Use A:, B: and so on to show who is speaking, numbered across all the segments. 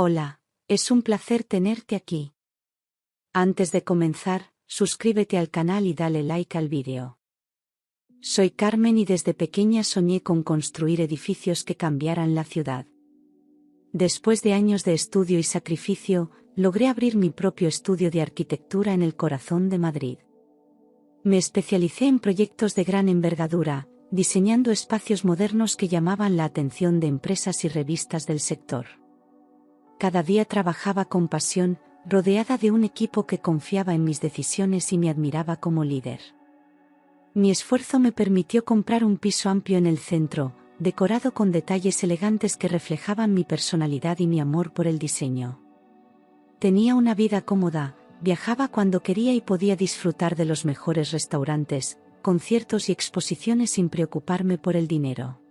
A: Hola, es un placer tenerte aquí. Antes de comenzar, suscríbete al canal y dale like al vídeo. Soy Carmen y desde pequeña soñé con construir edificios que cambiaran la ciudad. Después de años de estudio y sacrificio, logré abrir mi propio estudio de arquitectura en el corazón de Madrid. Me especialicé en proyectos de gran envergadura, diseñando espacios modernos que llamaban la atención de empresas y revistas del sector. Cada día trabajaba con pasión, rodeada de un equipo que confiaba en mis decisiones y me admiraba como líder. Mi esfuerzo me permitió comprar un piso amplio en el centro, decorado con detalles elegantes que reflejaban mi personalidad y mi amor por el diseño. Tenía una vida cómoda, viajaba cuando quería y podía disfrutar de los mejores restaurantes, conciertos y exposiciones sin preocuparme por el dinero.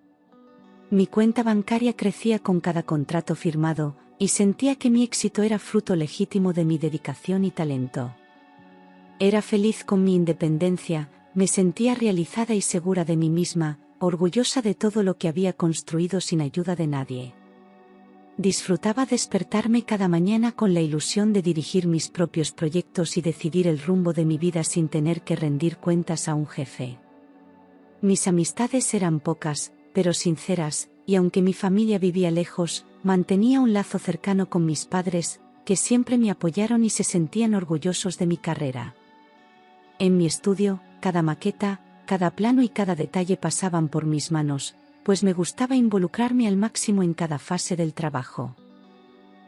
A: Mi cuenta bancaria crecía con cada contrato firmado, y sentía que mi éxito era fruto legítimo de mi dedicación y talento. Era feliz con mi independencia, me sentía realizada y segura de mí misma, orgullosa de todo lo que había construido sin ayuda de nadie. Disfrutaba despertarme cada mañana con la ilusión de dirigir mis propios proyectos y decidir el rumbo de mi vida sin tener que rendir cuentas a un jefe. Mis amistades eran pocas, pero sinceras, y aunque mi familia vivía lejos, mantenía un lazo cercano con mis padres, que siempre me apoyaron y se sentían orgullosos de mi carrera. En mi estudio, cada maqueta, cada plano y cada detalle pasaban por mis manos, pues me gustaba involucrarme al máximo en cada fase del trabajo.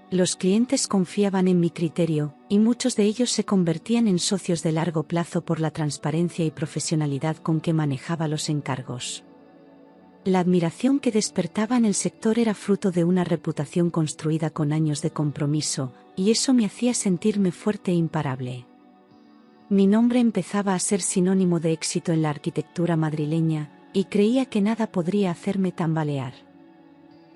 A: Los clientes confiaban en mi criterio, y muchos de ellos se convertían en socios de largo plazo por la transparencia y profesionalidad con que manejaba los encargos. La admiración que despertaba en el sector era fruto de una reputación construida con años de compromiso, y eso me hacía sentirme fuerte e imparable. Mi nombre empezaba a ser sinónimo de éxito en la arquitectura madrileña, y creía que nada podría hacerme tambalear.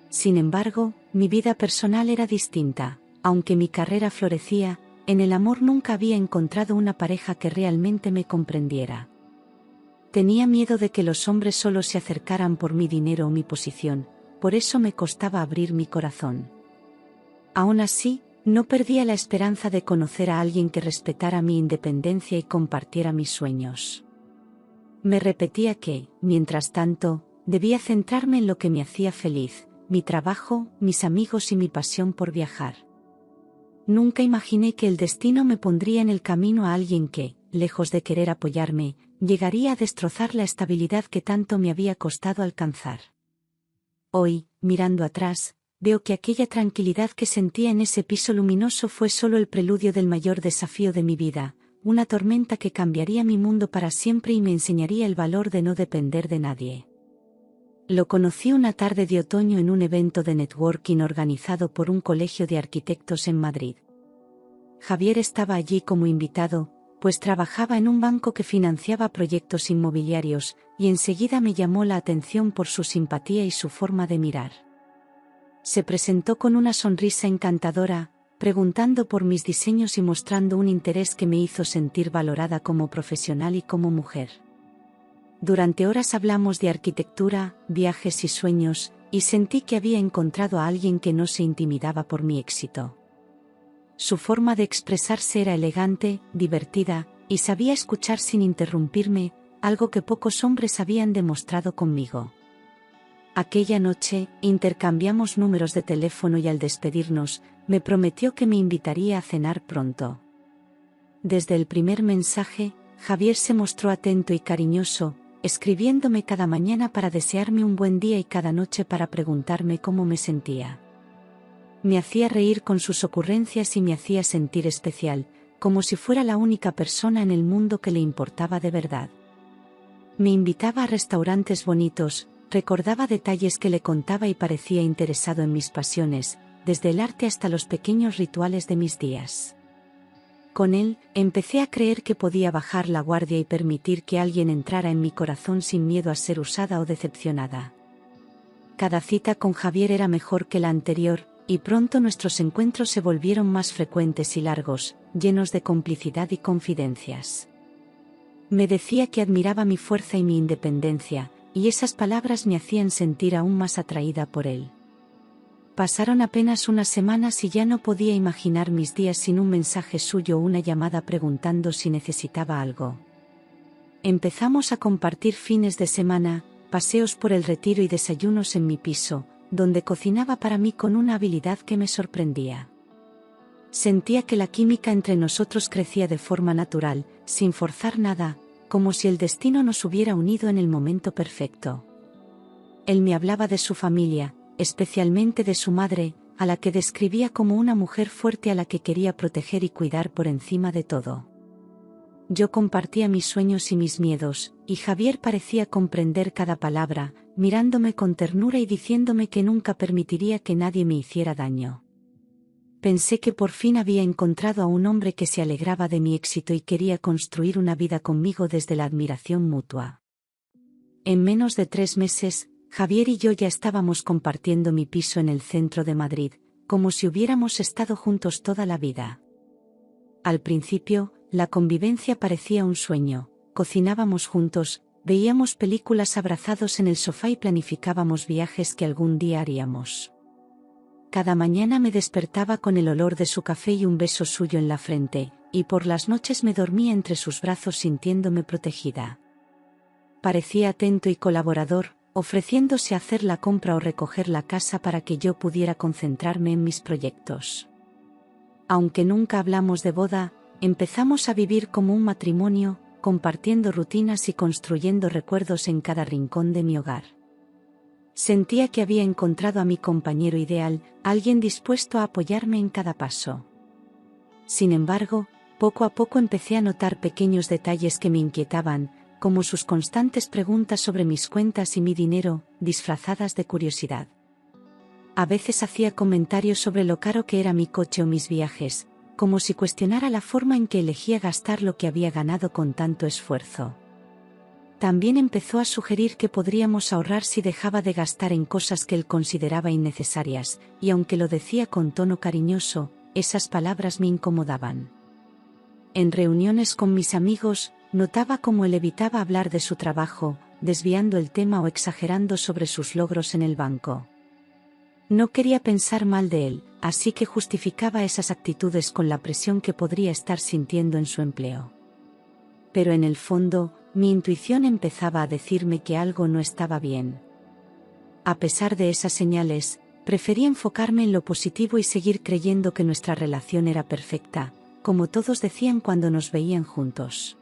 A: Sin embargo, mi vida personal era distinta. Aunque mi carrera florecía, en el amor nunca había encontrado una pareja que realmente me comprendiera. Tenía miedo de que los hombres solo se acercaran por mi dinero o mi posición, por eso me costaba abrir mi corazón. Aún así, no perdía la esperanza de conocer a alguien que respetara mi independencia y compartiera mis sueños. Me repetía que, mientras tanto, debía centrarme en lo que me hacía feliz, mi trabajo, mis amigos y mi pasión por viajar. Nunca imaginé que el destino me pondría en el camino a alguien que, lejos de querer apoyarme, llegaría a destrozar la estabilidad que tanto me había costado alcanzar. Hoy, mirando atrás, veo que aquella tranquilidad que sentía en ese piso luminoso fue solo el preludio del mayor desafío de mi vida, una tormenta que cambiaría mi mundo para siempre y me enseñaría el valor de no depender de nadie. Lo conocí una tarde de otoño en un evento de networking organizado por un colegio de arquitectos en Madrid. Javier estaba allí como invitado, pues trabajaba en un banco que financiaba proyectos inmobiliarios, y enseguida me llamó la atención por su simpatía y su forma de mirar. Se presentó con una sonrisa encantadora, preguntando por mis diseños y mostrando un interés que me hizo sentir valorada como profesional y como mujer. Durante horas hablamos de arquitectura, viajes y sueños, y sentí que había encontrado a alguien que no se intimidaba por mi éxito. Su forma de expresarse era elegante, divertida, y sabía escuchar sin interrumpirme, algo que pocos hombres habían demostrado conmigo. Aquella noche, intercambiamos números de teléfono y al despedirnos, me prometió que me invitaría a cenar pronto. Desde el primer mensaje, Javier se mostró atento y cariñoso, escribiéndome cada mañana para desearme un buen día y cada noche para preguntarme cómo me sentía. Me hacía reír con sus ocurrencias y me hacía sentir especial, como si fuera la única persona en el mundo que le importaba de verdad. Me invitaba a restaurantes bonitos, recordaba detalles que le contaba y parecía interesado en mis pasiones, desde el arte hasta los pequeños rituales de mis días. Con él, empecé a creer que podía bajar la guardia y permitir que alguien entrara en mi corazón sin miedo a ser usada o decepcionada. Cada cita con Javier era mejor que la anterior, y pronto nuestros encuentros se volvieron más frecuentes y largos, llenos de complicidad y confidencias. Me decía que admiraba mi fuerza y mi independencia, y esas palabras me hacían sentir aún más atraída por él. Pasaron apenas unas semanas y ya no podía imaginar mis días sin un mensaje suyo o una llamada preguntando si necesitaba algo. Empezamos a compartir fines de semana, paseos por el Retiro y desayunos en mi piso, donde cocinaba para mí con una habilidad que me sorprendía. Sentía que la química entre nosotros crecía de forma natural, sin forzar nada, como si el destino nos hubiera unido en el momento perfecto. Él me hablaba de su familia, especialmente de su madre, a la que describía como una mujer fuerte a la que quería proteger y cuidar por encima de todo. Yo compartía mis sueños y mis miedos, y Javier parecía comprender cada palabra, mirándome con ternura y diciéndome que nunca permitiría que nadie me hiciera daño. Pensé que por fin había encontrado a un hombre que se alegraba de mi éxito y quería construir una vida conmigo desde la admiración mutua. En menos de 3 meses, Javier y yo ya estábamos compartiendo mi piso en el centro de Madrid, como si hubiéramos estado juntos toda la vida. Al principio, la convivencia parecía un sueño, cocinábamos juntos, veíamos películas abrazados en el sofá y planificábamos viajes que algún día haríamos. Cada mañana me despertaba con el olor de su café y un beso suyo en la frente, y por las noches me dormía entre sus brazos sintiéndome protegida. Parecía atento y colaborador, ofreciéndose a hacer la compra o recoger la casa para que yo pudiera concentrarme en mis proyectos. Aunque nunca hablamos de boda, empezamos a vivir como un matrimonio, compartiendo rutinas y construyendo recuerdos en cada rincón de mi hogar. Sentía que había encontrado a mi compañero ideal, alguien dispuesto a apoyarme en cada paso. Sin embargo, poco a poco empecé a notar pequeños detalles que me inquietaban, como sus constantes preguntas sobre mis cuentas y mi dinero, disfrazadas de curiosidad. A veces hacía comentarios sobre lo caro que era mi coche o mis viajes, como si cuestionara la forma en que elegía gastar lo que había ganado con tanto esfuerzo. También empezó a sugerir que podríamos ahorrar si dejaba de gastar en cosas que él consideraba innecesarias, y aunque lo decía con tono cariñoso, esas palabras me incomodaban. En reuniones con mis amigos, notaba cómo él evitaba hablar de su trabajo, desviando el tema o exagerando sobre sus logros en el banco. No quería pensar mal de él, así que justificaba esas actitudes con la presión que podría estar sintiendo en su empleo. Pero en el fondo, mi intuición empezaba a decirme que algo no estaba bien. A pesar de esas señales, preferí enfocarme en lo positivo y seguir creyendo que nuestra relación era perfecta, como todos decían cuando nos veían juntos.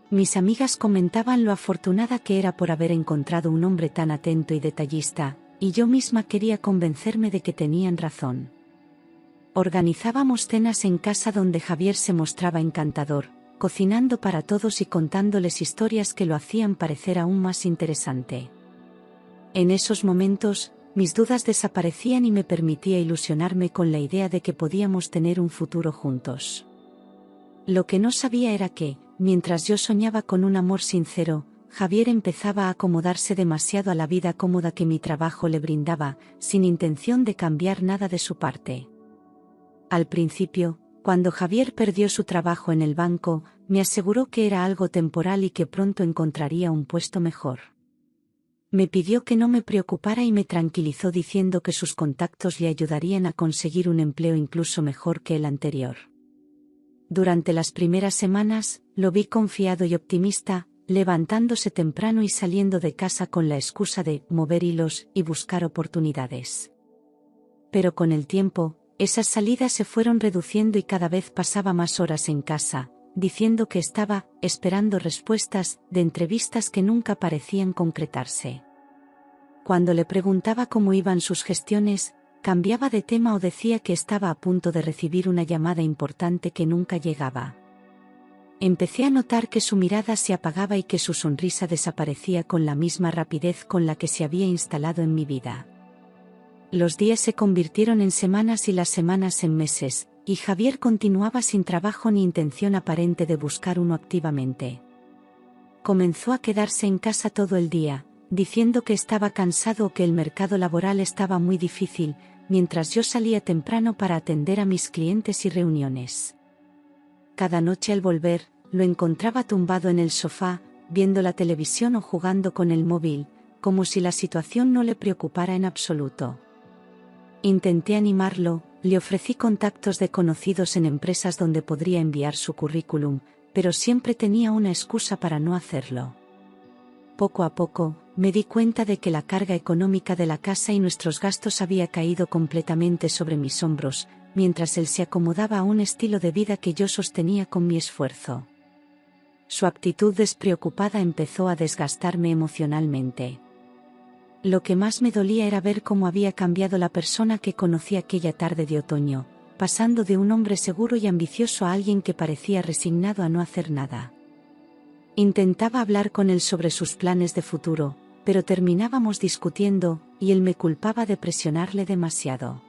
A: Mis amigas comentaban lo afortunada que era por haber encontrado un hombre tan atento y detallista, y yo misma quería convencerme de que tenían razón. Organizábamos cenas en casa donde Javier se mostraba encantador, cocinando para todos y contándoles historias que lo hacían parecer aún más interesante. En esos momentos, mis dudas desaparecían y me permitía ilusionarme con la idea de que podíamos tener un futuro juntos. Lo que no sabía era que, mientras yo soñaba con un amor sincero, Javier empezaba a acomodarse demasiado a la vida cómoda que mi trabajo le brindaba, sin intención de cambiar nada de su parte. Al principio, cuando Javier perdió su trabajo en el banco, me aseguró que era algo temporal y que pronto encontraría un puesto mejor. Me pidió que no me preocupara y me tranquilizó diciendo que sus contactos le ayudarían a conseguir un empleo incluso mejor que el anterior. Durante las primeras semanas, lo vi confiado y optimista, levantándose temprano y saliendo de casa con la excusa de mover hilos y buscar oportunidades. Pero con el tiempo, esas salidas se fueron reduciendo y cada vez pasaba más horas en casa, diciendo que estaba esperando respuestas de entrevistas que nunca parecían concretarse. Cuando le preguntaba cómo iban sus gestiones, cambiaba de tema o decía que estaba a punto de recibir una llamada importante que nunca llegaba. Empecé a notar que su mirada se apagaba y que su sonrisa desaparecía con la misma rapidez con la que se había instalado en mi vida. Los días se convirtieron en semanas y las semanas en meses, y Javier continuaba sin trabajo ni intención aparente de buscar uno activamente. Comenzó a quedarse en casa todo el día, diciendo que estaba cansado o que el mercado laboral estaba muy difícil, mientras yo salía temprano para atender a mis clientes y reuniones. Cada noche al volver, lo encontraba tumbado en el sofá, viendo la televisión o jugando con el móvil, como si la situación no le preocupara en absoluto. Intenté animarlo, le ofrecí contactos de conocidos en empresas donde podría enviar su currículum, pero siempre tenía una excusa para no hacerlo. Poco a poco, me di cuenta de que la carga económica de la casa y nuestros gastos había caído completamente sobre mis hombros, mientras él se acomodaba a un estilo de vida que yo sostenía con mi esfuerzo. Su actitud despreocupada empezó a desgastarme emocionalmente. Lo que más me dolía era ver cómo había cambiado la persona que conocí aquella tarde de otoño, pasando de un hombre seguro y ambicioso a alguien que parecía resignado a no hacer nada. Intentaba hablar con él sobre sus planes de futuro, pero terminábamos discutiendo, y él me culpaba de presionarle demasiado.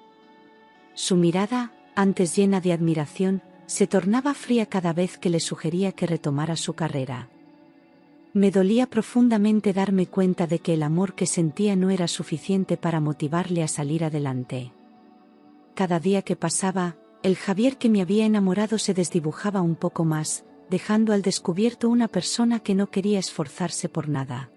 A: Su mirada, antes llena de admiración, se tornaba fría cada vez que le sugería que retomara su carrera. Me dolía profundamente darme cuenta de que el amor que sentía no era suficiente para motivarle a salir adelante. Cada día que pasaba, el Javier que me había enamorado se desdibujaba un poco más, dejando al descubierto una persona que no quería esforzarse por nada.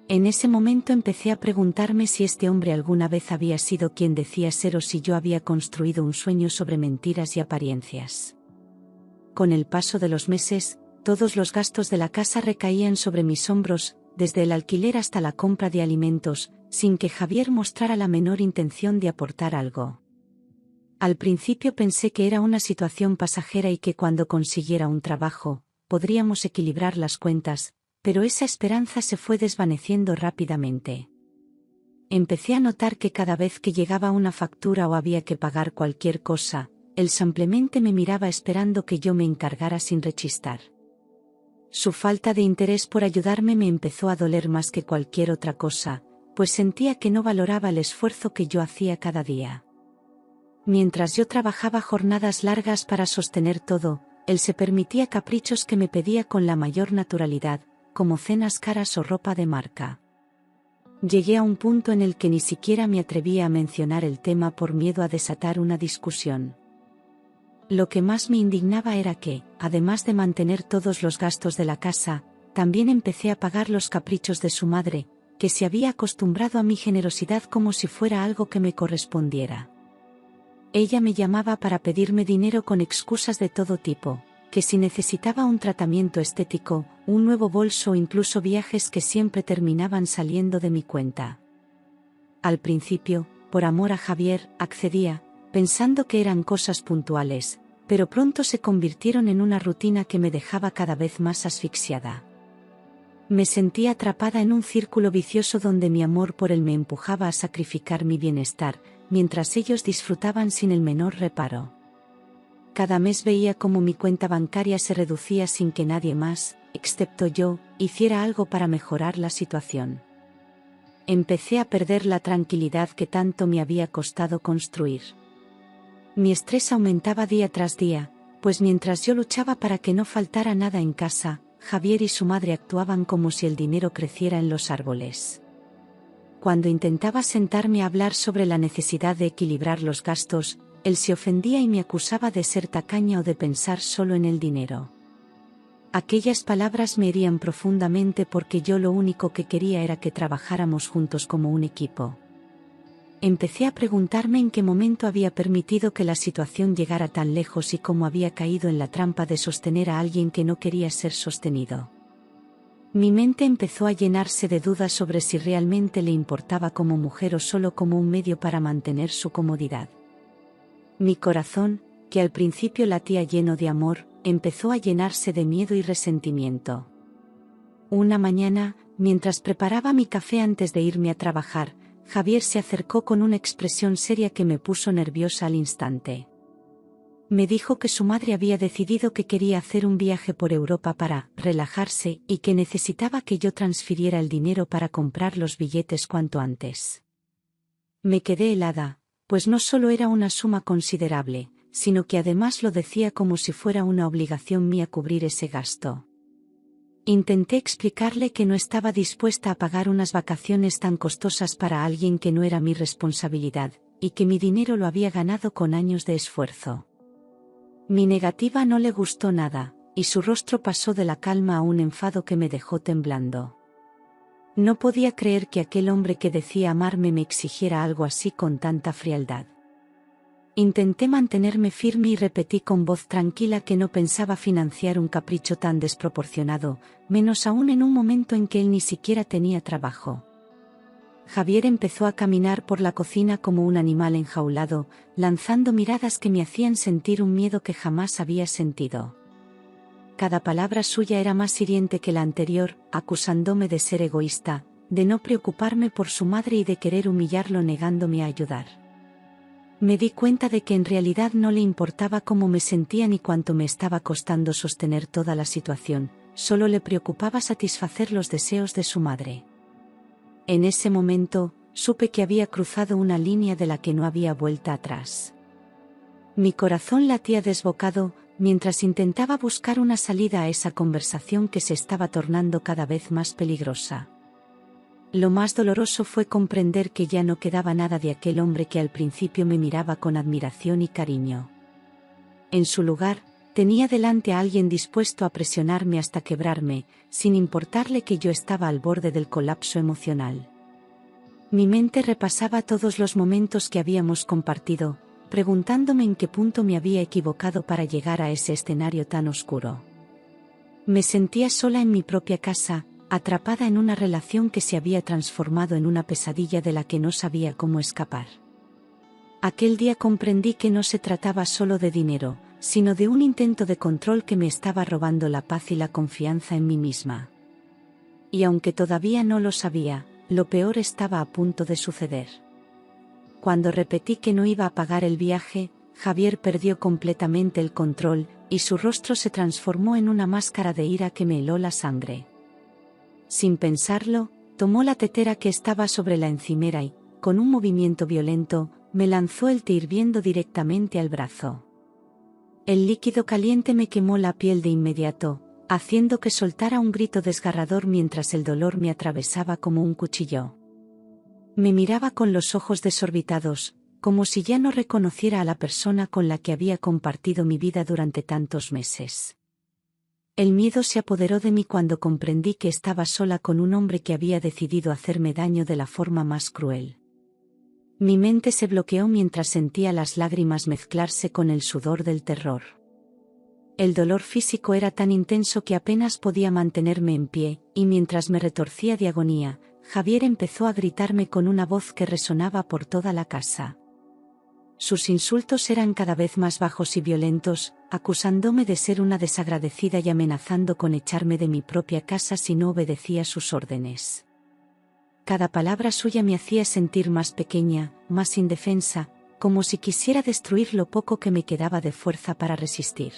A: En ese momento empecé a preguntarme si este hombre alguna vez había sido quien decía ser o si yo había construido un sueño sobre mentiras y apariencias. Con el paso de los meses, todos los gastos de la casa recaían sobre mis hombros, desde el alquiler hasta la compra de alimentos, sin que Javier mostrara la menor intención de aportar algo. Al principio pensé que era una situación pasajera y que cuando consiguiera un trabajo, podríamos equilibrar las cuentas, pero esa esperanza se fue desvaneciendo rápidamente. Empecé a notar que cada vez que llegaba una factura o había que pagar cualquier cosa, él simplemente me miraba esperando que yo me encargara sin rechistar. Su falta de interés por ayudarme me empezó a doler más que cualquier otra cosa, pues sentía que no valoraba el esfuerzo que yo hacía cada día. Mientras yo trabajaba jornadas largas para sostener todo, él se permitía caprichos que me pedía con la mayor naturalidad, como cenas caras o ropa de marca. Llegué a un punto en el que ni siquiera me atrevía a mencionar el tema por miedo a desatar una discusión. Lo que más me indignaba era que, además de mantener todos los gastos de la casa, también empecé a pagar los caprichos de su madre, que se había acostumbrado a mi generosidad como si fuera algo que me correspondiera. Ella me llamaba para pedirme dinero con excusas de todo tipo, que si necesitaba un tratamiento estético, un nuevo bolso o incluso viajes que siempre terminaban saliendo de mi cuenta. Al principio, por amor a Javier, accedía, pensando que eran cosas puntuales, pero pronto se convirtieron en una rutina que me dejaba cada vez más asfixiada. Me sentía atrapada en un círculo vicioso donde mi amor por él me empujaba a sacrificar mi bienestar, mientras ellos disfrutaban sin el menor reparo. Cada mes veía cómo mi cuenta bancaria se reducía sin que nadie más, excepto yo, hiciera algo para mejorar la situación. Empecé a perder la tranquilidad que tanto me había costado construir. Mi estrés aumentaba día tras día, pues mientras yo luchaba para que no faltara nada en casa, Javier y su madre actuaban como si el dinero creciera en los árboles. Cuando intentaba sentarme a hablar sobre la necesidad de equilibrar los gastos, él se ofendía y me acusaba de ser tacaña o de pensar solo en el dinero. Aquellas palabras me herían profundamente porque yo lo único que quería era que trabajáramos juntos como un equipo. Empecé a preguntarme en qué momento había permitido que la situación llegara tan lejos y cómo había caído en la trampa de sostener a alguien que no quería ser sostenido. Mi mente empezó a llenarse de dudas sobre si realmente le importaba como mujer o solo como un medio para mantener su comodidad. Mi corazón, que al principio latía lleno de amor, empezó a llenarse de miedo y resentimiento. Una mañana, mientras preparaba mi café antes de irme a trabajar, Javier se acercó con una expresión seria que me puso nerviosa al instante. Me dijo que su madre había decidido que quería hacer un viaje por Europa para relajarse y que necesitaba que yo transfiriera el dinero para comprar los billetes cuanto antes. Me quedé helada, pues no solo era una suma considerable, sino que además lo decía como si fuera una obligación mía cubrir ese gasto. Intenté explicarle que no estaba dispuesta a pagar unas vacaciones tan costosas para alguien que no era mi responsabilidad, y que mi dinero lo había ganado con años de esfuerzo. Mi negativa no le gustó nada, y su rostro pasó de la calma a un enfado que me dejó temblando. No podía creer que aquel hombre que decía amarme me exigiera algo así con tanta frialdad. Intenté mantenerme firme y repetí con voz tranquila que no pensaba financiar un capricho tan desproporcionado, menos aún en un momento en que él ni siquiera tenía trabajo. Javier empezó a caminar por la cocina como un animal enjaulado, lanzando miradas que me hacían sentir un miedo que jamás había sentido. Cada palabra suya era más hiriente que la anterior, acusándome de ser egoísta, de no preocuparme por su madre y de querer humillarlo negándome a ayudar. Me di cuenta de que en realidad no le importaba cómo me sentía ni cuánto me estaba costando sostener toda la situación, solo le preocupaba satisfacer los deseos de su madre. En ese momento, supe que había cruzado una línea de la que no había vuelta atrás. Mi corazón latía desbocado, mientras intentaba buscar una salida a esa conversación que se estaba tornando cada vez más peligrosa. Lo más doloroso fue comprender que ya no quedaba nada de aquel hombre que al principio me miraba con admiración y cariño. En su lugar, tenía delante a alguien dispuesto a presionarme hasta quebrarme, sin importarle que yo estaba al borde del colapso emocional. Mi mente repasaba todos los momentos que habíamos compartido, preguntándome en qué punto me había equivocado para llegar a ese escenario tan oscuro. Me sentía sola en mi propia casa, atrapada en una relación que se había transformado en una pesadilla de la que no sabía cómo escapar. Aquel día comprendí que no se trataba solo de dinero, sino de un intento de control que me estaba robando la paz y la confianza en mí misma. Y aunque todavía no lo sabía, lo peor estaba a punto de suceder. Cuando repetí que no iba a pagar el viaje, Javier perdió completamente el control, y su rostro se transformó en una máscara de ira que me heló la sangre. Sin pensarlo, tomó la tetera que estaba sobre la encimera y, con un movimiento violento, me lanzó el té hirviendo directamente al brazo. El líquido caliente me quemó la piel de inmediato, haciendo que soltara un grito desgarrador mientras el dolor me atravesaba como un cuchillo. Me miraba con los ojos desorbitados, como si ya no reconociera a la persona con la que había compartido mi vida durante tantos meses. El miedo se apoderó de mí cuando comprendí que estaba sola con un hombre que había decidido hacerme daño de la forma más cruel. Mi mente se bloqueó mientras sentía las lágrimas mezclarse con el sudor del terror. El dolor físico era tan intenso que apenas podía mantenerme en pie, y mientras me retorcía de agonía, Javier empezó a gritarme con una voz que resonaba por toda la casa. Sus insultos eran cada vez más bajos y violentos, acusándome de ser una desagradecida y amenazando con echarme de mi propia casa si no obedecía sus órdenes. Cada palabra suya me hacía sentir más pequeña, más indefensa, como si quisiera destruir lo poco que me quedaba de fuerza para resistir.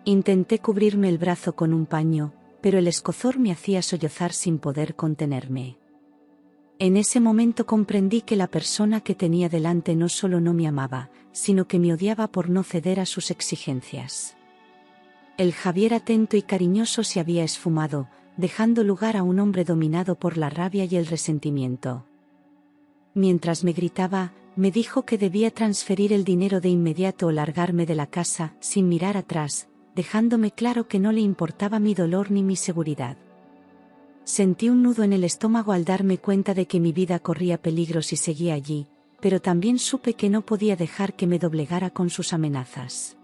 A: Intenté cubrirme el brazo con un paño, pero el escozor me hacía sollozar sin poder contenerme. En ese momento comprendí que la persona que tenía delante no solo no me amaba, sino que me odiaba por no ceder a sus exigencias. El Javier atento y cariñoso se había esfumado, dejando lugar a un hombre dominado por la rabia y el resentimiento. Mientras me gritaba, me dijo que debía transferir el dinero de inmediato o largarme de la casa, sin mirar atrás, dejándome claro que no le importaba mi dolor ni mi seguridad. Sentí un nudo en el estómago al darme cuenta de que mi vida corría peligro si seguía allí, pero también supe que no podía dejar que me doblegara con sus amenazas.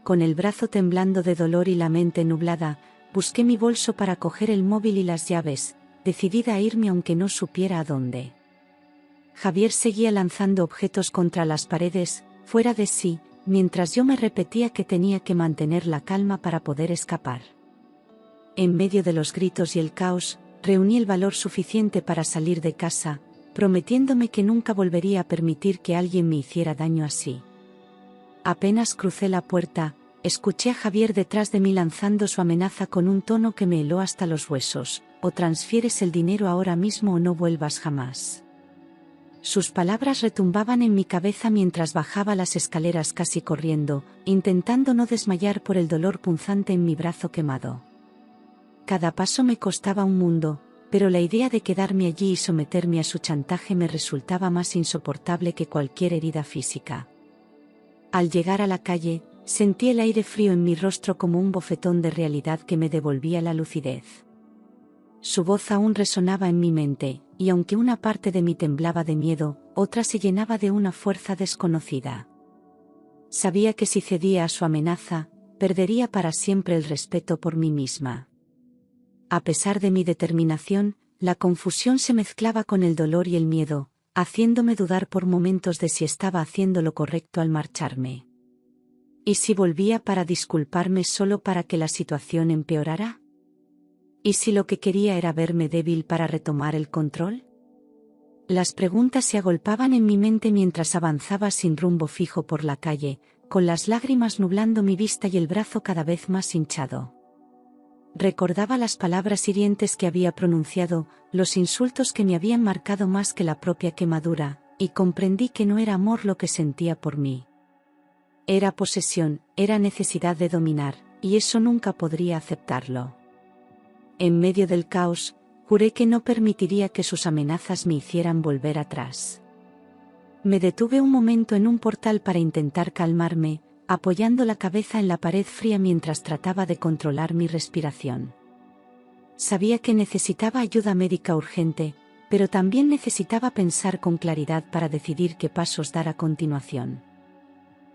A: Con el brazo temblando de dolor y la mente nublada, busqué mi bolso para coger el móvil y las llaves, decidida a irme aunque no supiera a dónde. Javier seguía lanzando objetos contra las paredes, fuera de sí, mientras yo me repetía que tenía que mantener la calma para poder escapar. En medio de los gritos y el caos, reuní el valor suficiente para salir de casa, prometiéndome que nunca volvería a permitir que alguien me hiciera daño así. Apenas crucé la puerta, escuché a Javier detrás de mí lanzando su amenaza con un tono que me heló hasta los huesos: o transfieres el dinero ahora mismo o no vuelvas jamás. Sus palabras retumbaban en mi cabeza mientras bajaba las escaleras casi corriendo, intentando no desmayar por el dolor punzante en mi brazo quemado. Cada paso me costaba un mundo, pero la idea de quedarme allí y someterme a su chantaje me resultaba más insoportable que cualquier herida física. Al llegar a la calle, sentí el aire frío en mi rostro como un bofetón de realidad que me devolvía la lucidez. Su voz aún resonaba en mi mente, y aunque una parte de mí temblaba de miedo, otra se llenaba de una fuerza desconocida. Sabía que si cedía a su amenaza, perdería para siempre el respeto por mí misma. A pesar de mi determinación, la confusión se mezclaba con el dolor y el miedo, haciéndome dudar por momentos de si estaba haciendo lo correcto al marcharme. ¿Y si volvía para disculparme solo para que la situación empeorara? ¿Y si lo que quería era verme débil para retomar el control? Las preguntas se agolpaban en mi mente mientras avanzaba sin rumbo fijo por la calle, con las lágrimas nublando mi vista y el brazo cada vez más hinchado. Recordaba las palabras hirientes que había pronunciado, los insultos que me habían marcado más que la propia quemadura, y comprendí que no era amor lo que sentía por mí. Era posesión, era necesidad de dominar, y eso nunca podría aceptarlo. En medio del caos, juré que no permitiría que sus amenazas me hicieran volver atrás. Me detuve un momento en un portal para intentar calmarme, apoyando la cabeza en la pared fría mientras trataba de controlar mi respiración. Sabía que necesitaba ayuda médica urgente, pero también necesitaba pensar con claridad para decidir qué pasos dar a continuación.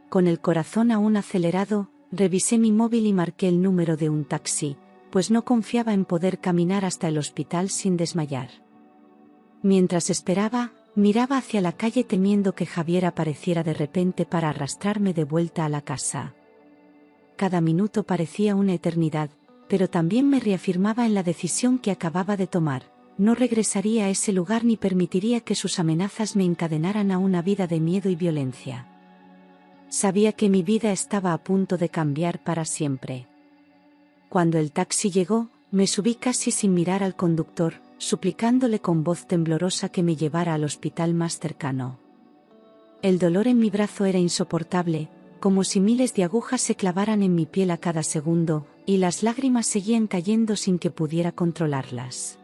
A: Con el corazón aún acelerado, revisé mi móvil y marqué el número de un taxi, pues no confiaba en poder caminar hasta el hospital sin desmayar. Mientras esperaba, miraba hacia la calle temiendo que Javier apareciera de repente para arrastrarme de vuelta a la casa. Cada minuto parecía una eternidad, pero también me reafirmaba en la decisión que acababa de tomar: no regresaría a ese lugar ni permitiría que sus amenazas me encadenaran a una vida de miedo y violencia. Sabía que mi vida estaba a punto de cambiar para siempre. Cuando el taxi llegó, me subí casi sin mirar al conductor, suplicándole con voz temblorosa que me llevara al hospital más cercano. El dolor en mi brazo era insoportable, como si miles de agujas se clavaran en mi piel a cada segundo, y las lágrimas seguían cayendo sin que pudiera controlarlas.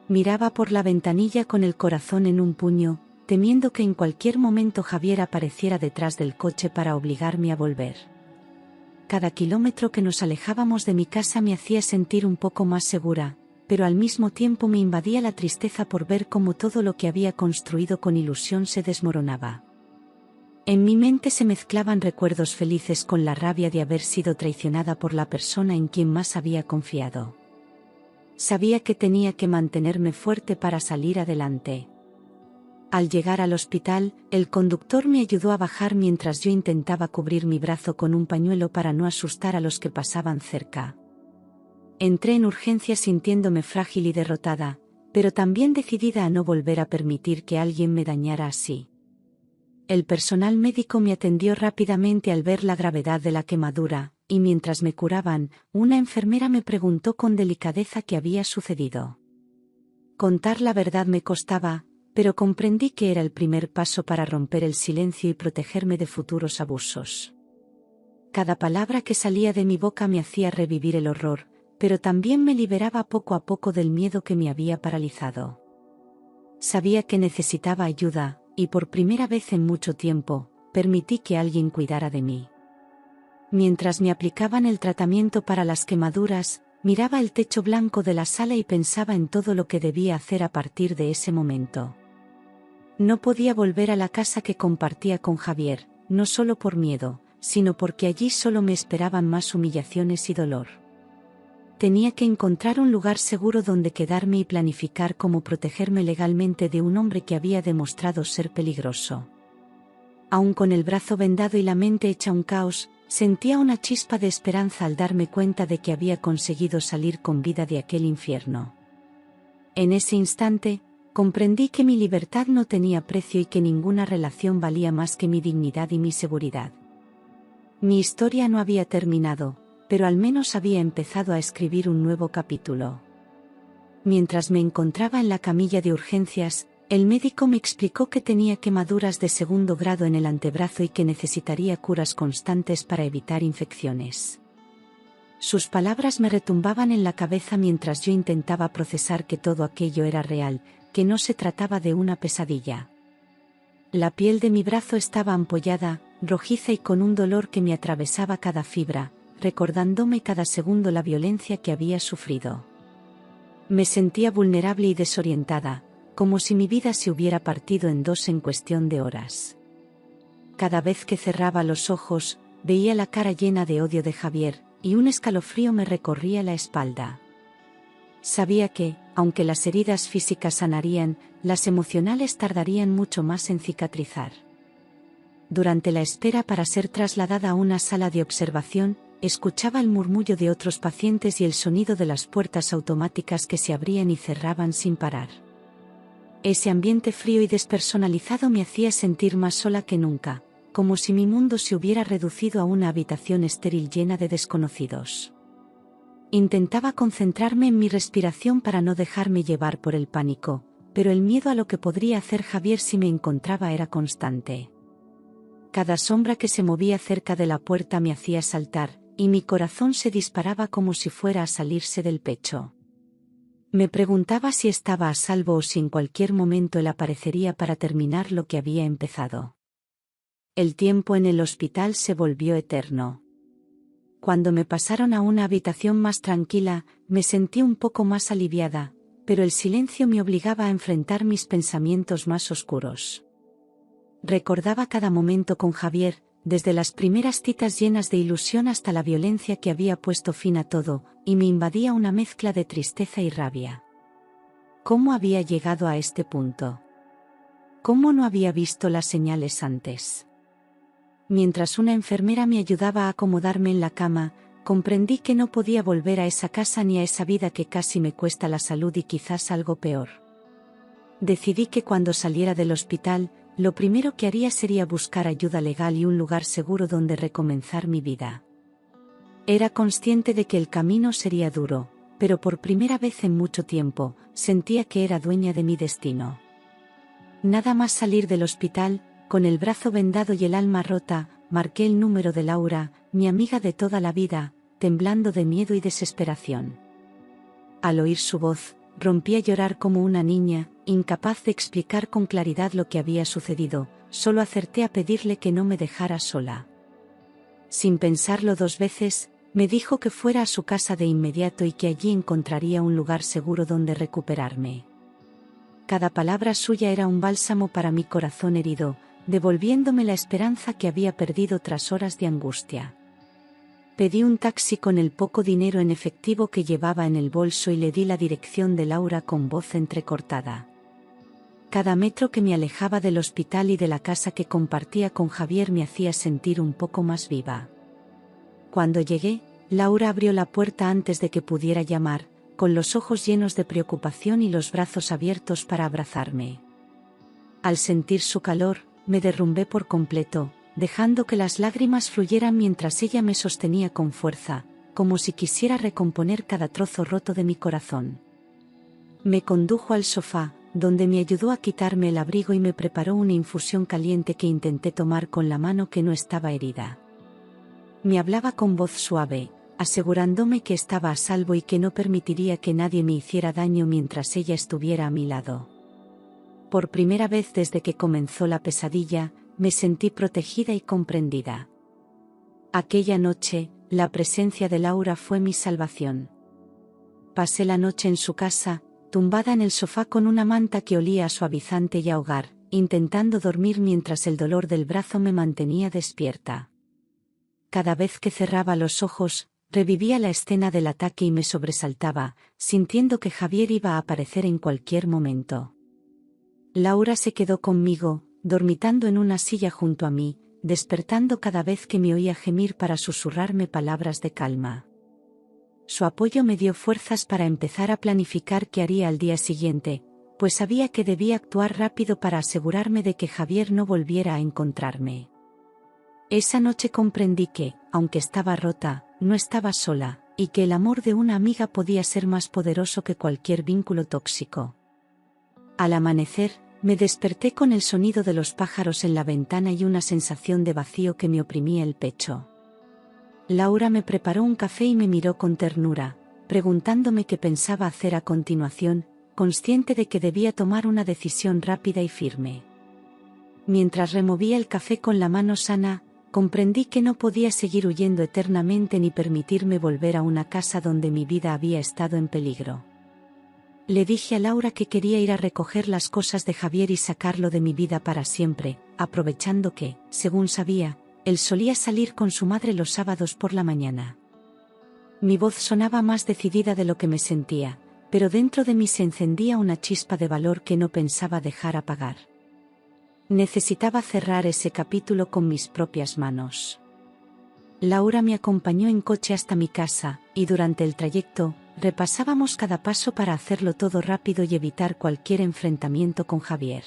A: Miraba por la ventanilla con el corazón en un puño, temiendo que en cualquier momento Javier apareciera detrás del coche para obligarme a volver. Cada kilómetro que nos alejábamos de mi casa me hacía sentir un poco más segura, pero al mismo tiempo me invadía la tristeza por ver cómo todo lo que había construido con ilusión se desmoronaba. En mi mente se mezclaban recuerdos felices con la rabia de haber sido traicionada por la persona en quien más había confiado. Sabía que tenía que mantenerme fuerte para salir adelante. Al llegar al hospital, el conductor me ayudó a bajar mientras yo intentaba cubrir mi brazo con un pañuelo para no asustar a los que pasaban cerca. Entré en urgencias sintiéndome frágil y derrotada, pero también decidida a no volver a permitir que alguien me dañara así. El personal médico me atendió rápidamente al ver la gravedad de la quemadura, y mientras me curaban, una enfermera me preguntó con delicadeza qué había sucedido. Contar la verdad me costaba, pero comprendí que era el primer paso para romper el silencio y protegerme de futuros abusos. Cada palabra que salía de mi boca me hacía revivir el horror, pero también me liberaba poco a poco del miedo que me había paralizado. Sabía que necesitaba ayuda, y por primera vez en mucho tiempo, permití que alguien cuidara de mí. Mientras me aplicaban el tratamiento para las quemaduras, miraba el techo blanco de la sala y pensaba en todo lo que debía hacer a partir de ese momento. No podía volver a la casa que compartía con Javier, no solo por miedo, sino porque allí solo me esperaban más humillaciones y dolor. Tenía que encontrar un lugar seguro donde quedarme y planificar cómo protegerme legalmente de un hombre que había demostrado ser peligroso. Aún con el brazo vendado y la mente hecha un caos, sentía una chispa de esperanza al darme cuenta de que había conseguido salir con vida de aquel infierno. En ese instante, comprendí que mi libertad no tenía precio y que ninguna relación valía más que mi dignidad y mi seguridad. Mi historia no había terminado, pero al menos había empezado a escribir un nuevo capítulo. Mientras me encontraba en la camilla de urgencias, el médico me explicó que tenía quemaduras de segundo grado en el antebrazo y que necesitaría curas constantes para evitar infecciones. Sus palabras me retumbaban en la cabeza mientras yo intentaba procesar que todo aquello era real, que no se trataba de una pesadilla. La piel de mi brazo estaba ampollada, rojiza y con un dolor que me atravesaba cada fibra, recordándome cada segundo la violencia que había sufrido. Me sentía vulnerable y desorientada, como si mi vida se hubiera partido en dos en cuestión de horas. Cada vez que cerraba los ojos, veía la cara llena de odio de Javier, y un escalofrío me recorría la espalda. Sabía que, aunque las heridas físicas sanarían, las emocionales tardarían mucho más en cicatrizar. Durante la espera para ser trasladada a una sala de observación, escuchaba el murmullo de otros pacientes y el sonido de las puertas automáticas que se abrían y cerraban sin parar. Ese ambiente frío y despersonalizado me hacía sentir más sola que nunca, como si mi mundo se hubiera reducido a una habitación estéril llena de desconocidos. Intentaba concentrarme en mi respiración para no dejarme llevar por el pánico, pero el miedo a lo que podría hacer Javier si me encontraba era constante. Cada sombra que se movía cerca de la puerta me hacía saltar, y mi corazón se disparaba como si fuera a salirse del pecho. Me preguntaba si estaba a salvo o si en cualquier momento él aparecería para terminar lo que había empezado. El tiempo en el hospital se volvió eterno. Cuando me pasaron a una habitación más tranquila, me sentí un poco más aliviada, pero el silencio me obligaba a enfrentar mis pensamientos más oscuros. Recordaba cada momento con Javier, desde las primeras citas llenas de ilusión hasta la violencia que había puesto fin a todo, y me invadía una mezcla de tristeza y rabia. ¿Cómo había llegado a este punto? ¿Cómo no había visto las señales antes? Mientras una enfermera me ayudaba a acomodarme en la cama, comprendí que no podía volver a esa casa ni a esa vida que casi me cuesta la salud y quizás algo peor. Decidí que cuando saliera del hospital, lo primero que haría sería buscar ayuda legal y un lugar seguro donde recomenzar mi vida. Era consciente de que el camino sería duro, pero por primera vez en mucho tiempo, sentía que era dueña de mi destino. Nada más salir del hospital, con el brazo vendado y el alma rota, marqué el número de Laura, mi amiga de toda la vida, temblando de miedo y desesperación. Al oír su voz, rompí a llorar como una niña, incapaz de explicar con claridad lo que había sucedido, solo acerté a pedirle que no me dejara sola. Sin pensarlo dos veces, me dijo que fuera a su casa de inmediato y que allí encontraría un lugar seguro donde recuperarme. Cada palabra suya era un bálsamo para mi corazón herido, devolviéndome la esperanza que había perdido tras horas de angustia. Pedí un taxi con el poco dinero en efectivo que llevaba en el bolso y le di la dirección de Laura con voz entrecortada. Cada metro que me alejaba del hospital y de la casa que compartía con Javier me hacía sentir un poco más viva. Cuando llegué, Laura abrió la puerta antes de que pudiera llamar, con los ojos llenos de preocupación y los brazos abiertos para abrazarme. Al sentir su calor, me derrumbé por completo, dejando que las lágrimas fluyeran mientras ella me sostenía con fuerza, como si quisiera recomponer cada trozo roto de mi corazón. Me condujo al sofá, donde me ayudó a quitarme el abrigo y me preparó una infusión caliente que intenté tomar con la mano que no estaba herida. Me hablaba con voz suave, asegurándome que estaba a salvo y que no permitiría que nadie me hiciera daño mientras ella estuviera a mi lado. Por primera vez desde que comenzó la pesadilla, me sentí protegida y comprendida. Aquella noche, la presencia de Laura fue mi salvación. Pasé la noche en su casa, tumbada en el sofá con una manta que olía a suavizante y a hogar, intentando dormir mientras el dolor del brazo me mantenía despierta. Cada vez que cerraba los ojos, revivía la escena del ataque y me sobresaltaba, sintiendo que Javier iba a aparecer en cualquier momento. Laura se quedó conmigo, dormitando en una silla junto a mí, despertando cada vez que me oía gemir para susurrarme palabras de calma. Su apoyo me dio fuerzas para empezar a planificar qué haría al día siguiente, pues sabía que debía actuar rápido para asegurarme de que Javier no volviera a encontrarme. Esa noche comprendí que, aunque estaba rota, no estaba sola, y que el amor de una amiga podía ser más poderoso que cualquier vínculo tóxico. Al amanecer, me desperté con el sonido de los pájaros en la ventana y una sensación de vacío que me oprimía el pecho. Laura me preparó un café y me miró con ternura, preguntándome qué pensaba hacer a continuación, consciente de que debía tomar una decisión rápida y firme. Mientras removía el café con la mano sana, comprendí que no podía seguir huyendo eternamente ni permitirme volver a una casa donde mi vida había estado en peligro. Le dije a Laura que quería ir a recoger las cosas de Javier y sacarlo de mi vida para siempre, aprovechando que, según sabía, él solía salir con su madre los sábados por la mañana. Mi voz sonaba más decidida de lo que me sentía, pero dentro de mí se encendía una chispa de valor que no pensaba dejar apagar. Necesitaba cerrar ese capítulo con mis propias manos. Laura me acompañó en coche hasta mi casa, y durante el trayecto, repasábamos cada paso para hacerlo todo rápido y evitar cualquier enfrentamiento con Javier.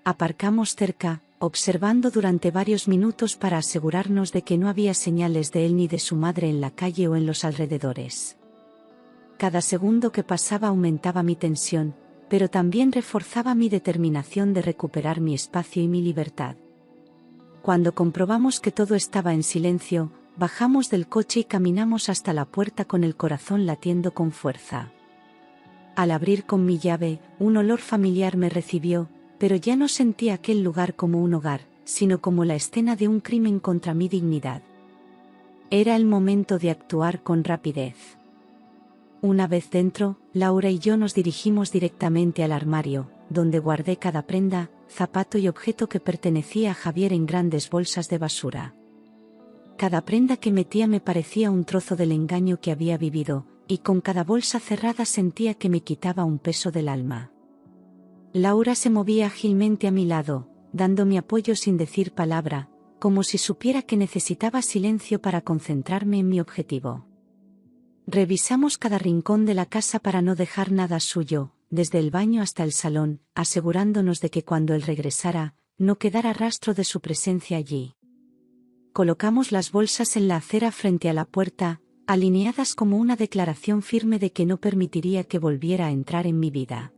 A: Aparcamos cerca, observando durante varios minutos para asegurarnos de que no había señales de él ni de su madre en la calle o en los alrededores. Cada segundo que pasaba aumentaba mi tensión, pero también reforzaba mi determinación de recuperar mi espacio y mi libertad. Cuando comprobamos que todo estaba en silencio, bajamos del coche y caminamos hasta la puerta con el corazón latiendo con fuerza. Al abrir con mi llave, un olor familiar me recibió, pero ya no sentía aquel lugar como un hogar, sino como la escena de un crimen contra mi dignidad. Era el momento de actuar con rapidez. Una vez dentro, Laura y yo nos dirigimos directamente al armario, donde guardé cada prenda, zapato y objeto que pertenecía a Javier en grandes bolsas de basura. Cada prenda que metía me parecía un trozo del engaño que había vivido, y con cada bolsa cerrada sentía que me quitaba un peso del alma. Laura se movía ágilmente a mi lado, dándome apoyo sin decir palabra, como si supiera que necesitaba silencio para concentrarme en mi objetivo. Revisamos cada rincón de la casa para no dejar nada suyo, desde el baño hasta el salón, asegurándonos de que cuando él regresara, no quedara rastro de su presencia allí. Colocamos las bolsas en la acera frente a la puerta, alineadas como una declaración firme de que no permitiría que volviera a entrar en mi vida.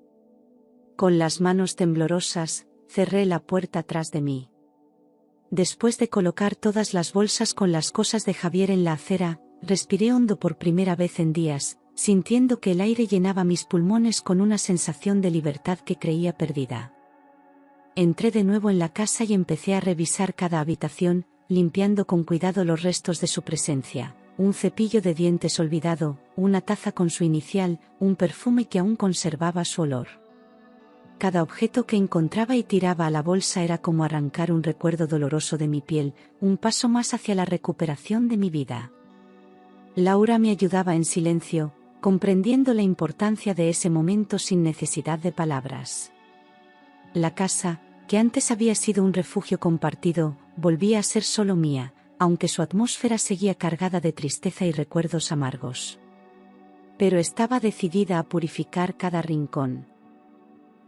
A: Con las manos temblorosas, cerré la puerta tras de mí. Después de colocar todas las bolsas con las cosas de Javier en la acera, respiré hondo por primera vez en días, sintiendo que el aire llenaba mis pulmones con una sensación de libertad que creía perdida. Entré de nuevo en la casa y empecé a revisar cada habitación, limpiando con cuidado los restos de su presencia, un cepillo de dientes olvidado, una taza con su inicial, un perfume que aún conservaba su olor. Cada objeto que encontraba y tiraba a la bolsa era como arrancar un recuerdo doloroso de mi piel, un paso más hacia la recuperación de mi vida. Laura me ayudaba en silencio, comprendiendo la importancia de ese momento sin necesidad de palabras. La casa, que antes había sido un refugio compartido, volvía a ser solo mía, aunque su atmósfera seguía cargada de tristeza y recuerdos amargos. Pero estaba decidida a purificar cada rincón.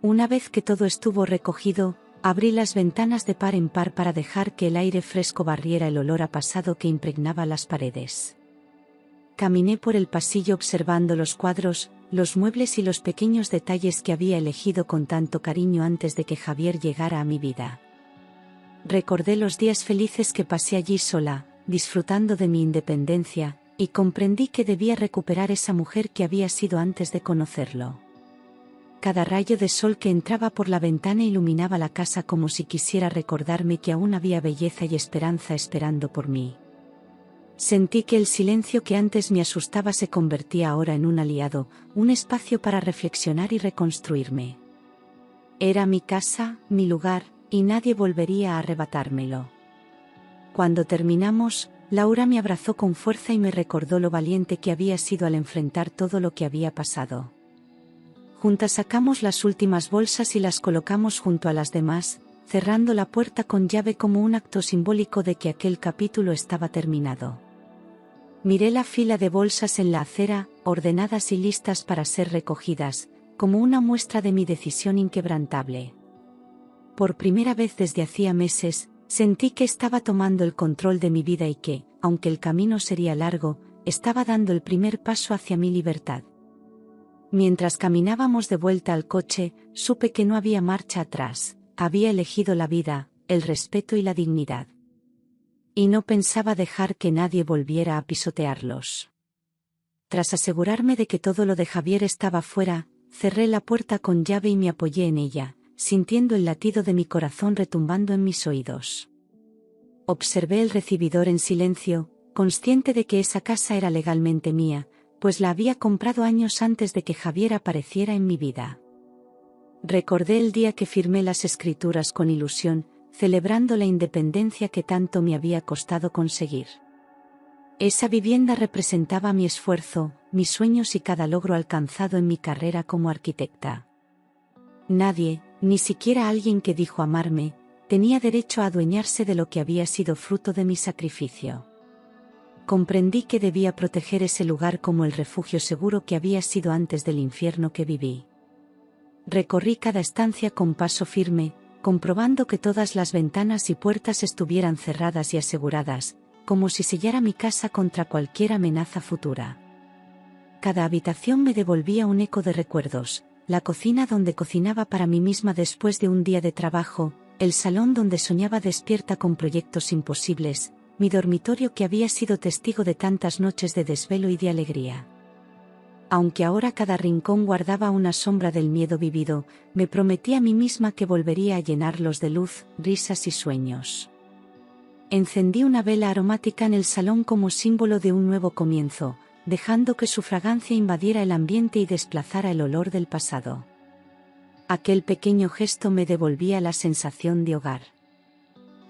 A: Una vez que todo estuvo recogido, abrí las ventanas de par en par para dejar que el aire fresco barriera el olor a pasado que impregnaba las paredes. Caminé por el pasillo observando los cuadros, los muebles y los pequeños detalles que había elegido con tanto cariño antes de que Javier llegara a mi vida. Recordé los días felices que pasé allí sola, disfrutando de mi independencia, y comprendí que debía recuperar esa mujer que había sido antes de conocerlo. Cada rayo de sol que entraba por la ventana iluminaba la casa como si quisiera recordarme que aún había belleza y esperanza esperando por mí. Sentí que el silencio que antes me asustaba se convertía ahora en un aliado, un espacio para reflexionar y reconstruirme. Era mi casa, mi lugar, y nadie volvería a arrebatármelo. Cuando terminamos, Laura me abrazó con fuerza y me recordó lo valiente que había sido al enfrentar todo lo que había pasado. Juntas sacamos las últimas bolsas y las colocamos junto a las demás, cerrando la puerta con llave como un acto simbólico de que aquel capítulo estaba terminado. Miré la fila de bolsas en la acera, ordenadas y listas para ser recogidas, como una muestra de mi decisión inquebrantable. Por primera vez desde hacía meses, sentí que estaba tomando el control de mi vida y que, aunque el camino sería largo, estaba dando el primer paso hacia mi libertad. Mientras caminábamos de vuelta al coche, supe que no había marcha atrás, había elegido la vida, el respeto y la dignidad. Y no pensaba dejar que nadie volviera a pisotearlos. Tras asegurarme de que todo lo de Javier estaba fuera, cerré la puerta con llave y me apoyé en ella, sintiendo el latido de mi corazón retumbando en mis oídos. Observé el recibidor en silencio, consciente de que esa casa era legalmente mía, pues la había comprado años antes de que Javier apareciera en mi vida. Recordé el día que firmé las escrituras con ilusión, celebrando la independencia que tanto me había costado conseguir. Esa vivienda representaba mi esfuerzo, mis sueños y cada logro alcanzado en mi carrera como arquitecta. Nadie, ni siquiera alguien que dijo amarme, tenía derecho a adueñarse de lo que había sido fruto de mi sacrificio. Comprendí que debía proteger ese lugar como el refugio seguro que había sido antes del infierno que viví. Recorrí cada estancia con paso firme, comprobando que todas las ventanas y puertas estuvieran cerradas y aseguradas, como si sellara mi casa contra cualquier amenaza futura. Cada habitación me devolvía un eco de recuerdos: la cocina donde cocinaba para mí misma después de un día de trabajo, el salón donde soñaba despierta con proyectos imposibles, mi dormitorio que había sido testigo de tantas noches de desvelo y de alegría. Aunque ahora cada rincón guardaba una sombra del miedo vivido, me prometí a mí misma que volvería a llenarlos de luz, risas y sueños. Encendí una vela aromática en el salón como símbolo de un nuevo comienzo, dejando que su fragancia invadiera el ambiente y desplazara el olor del pasado. Aquel pequeño gesto me devolvía la sensación de hogar.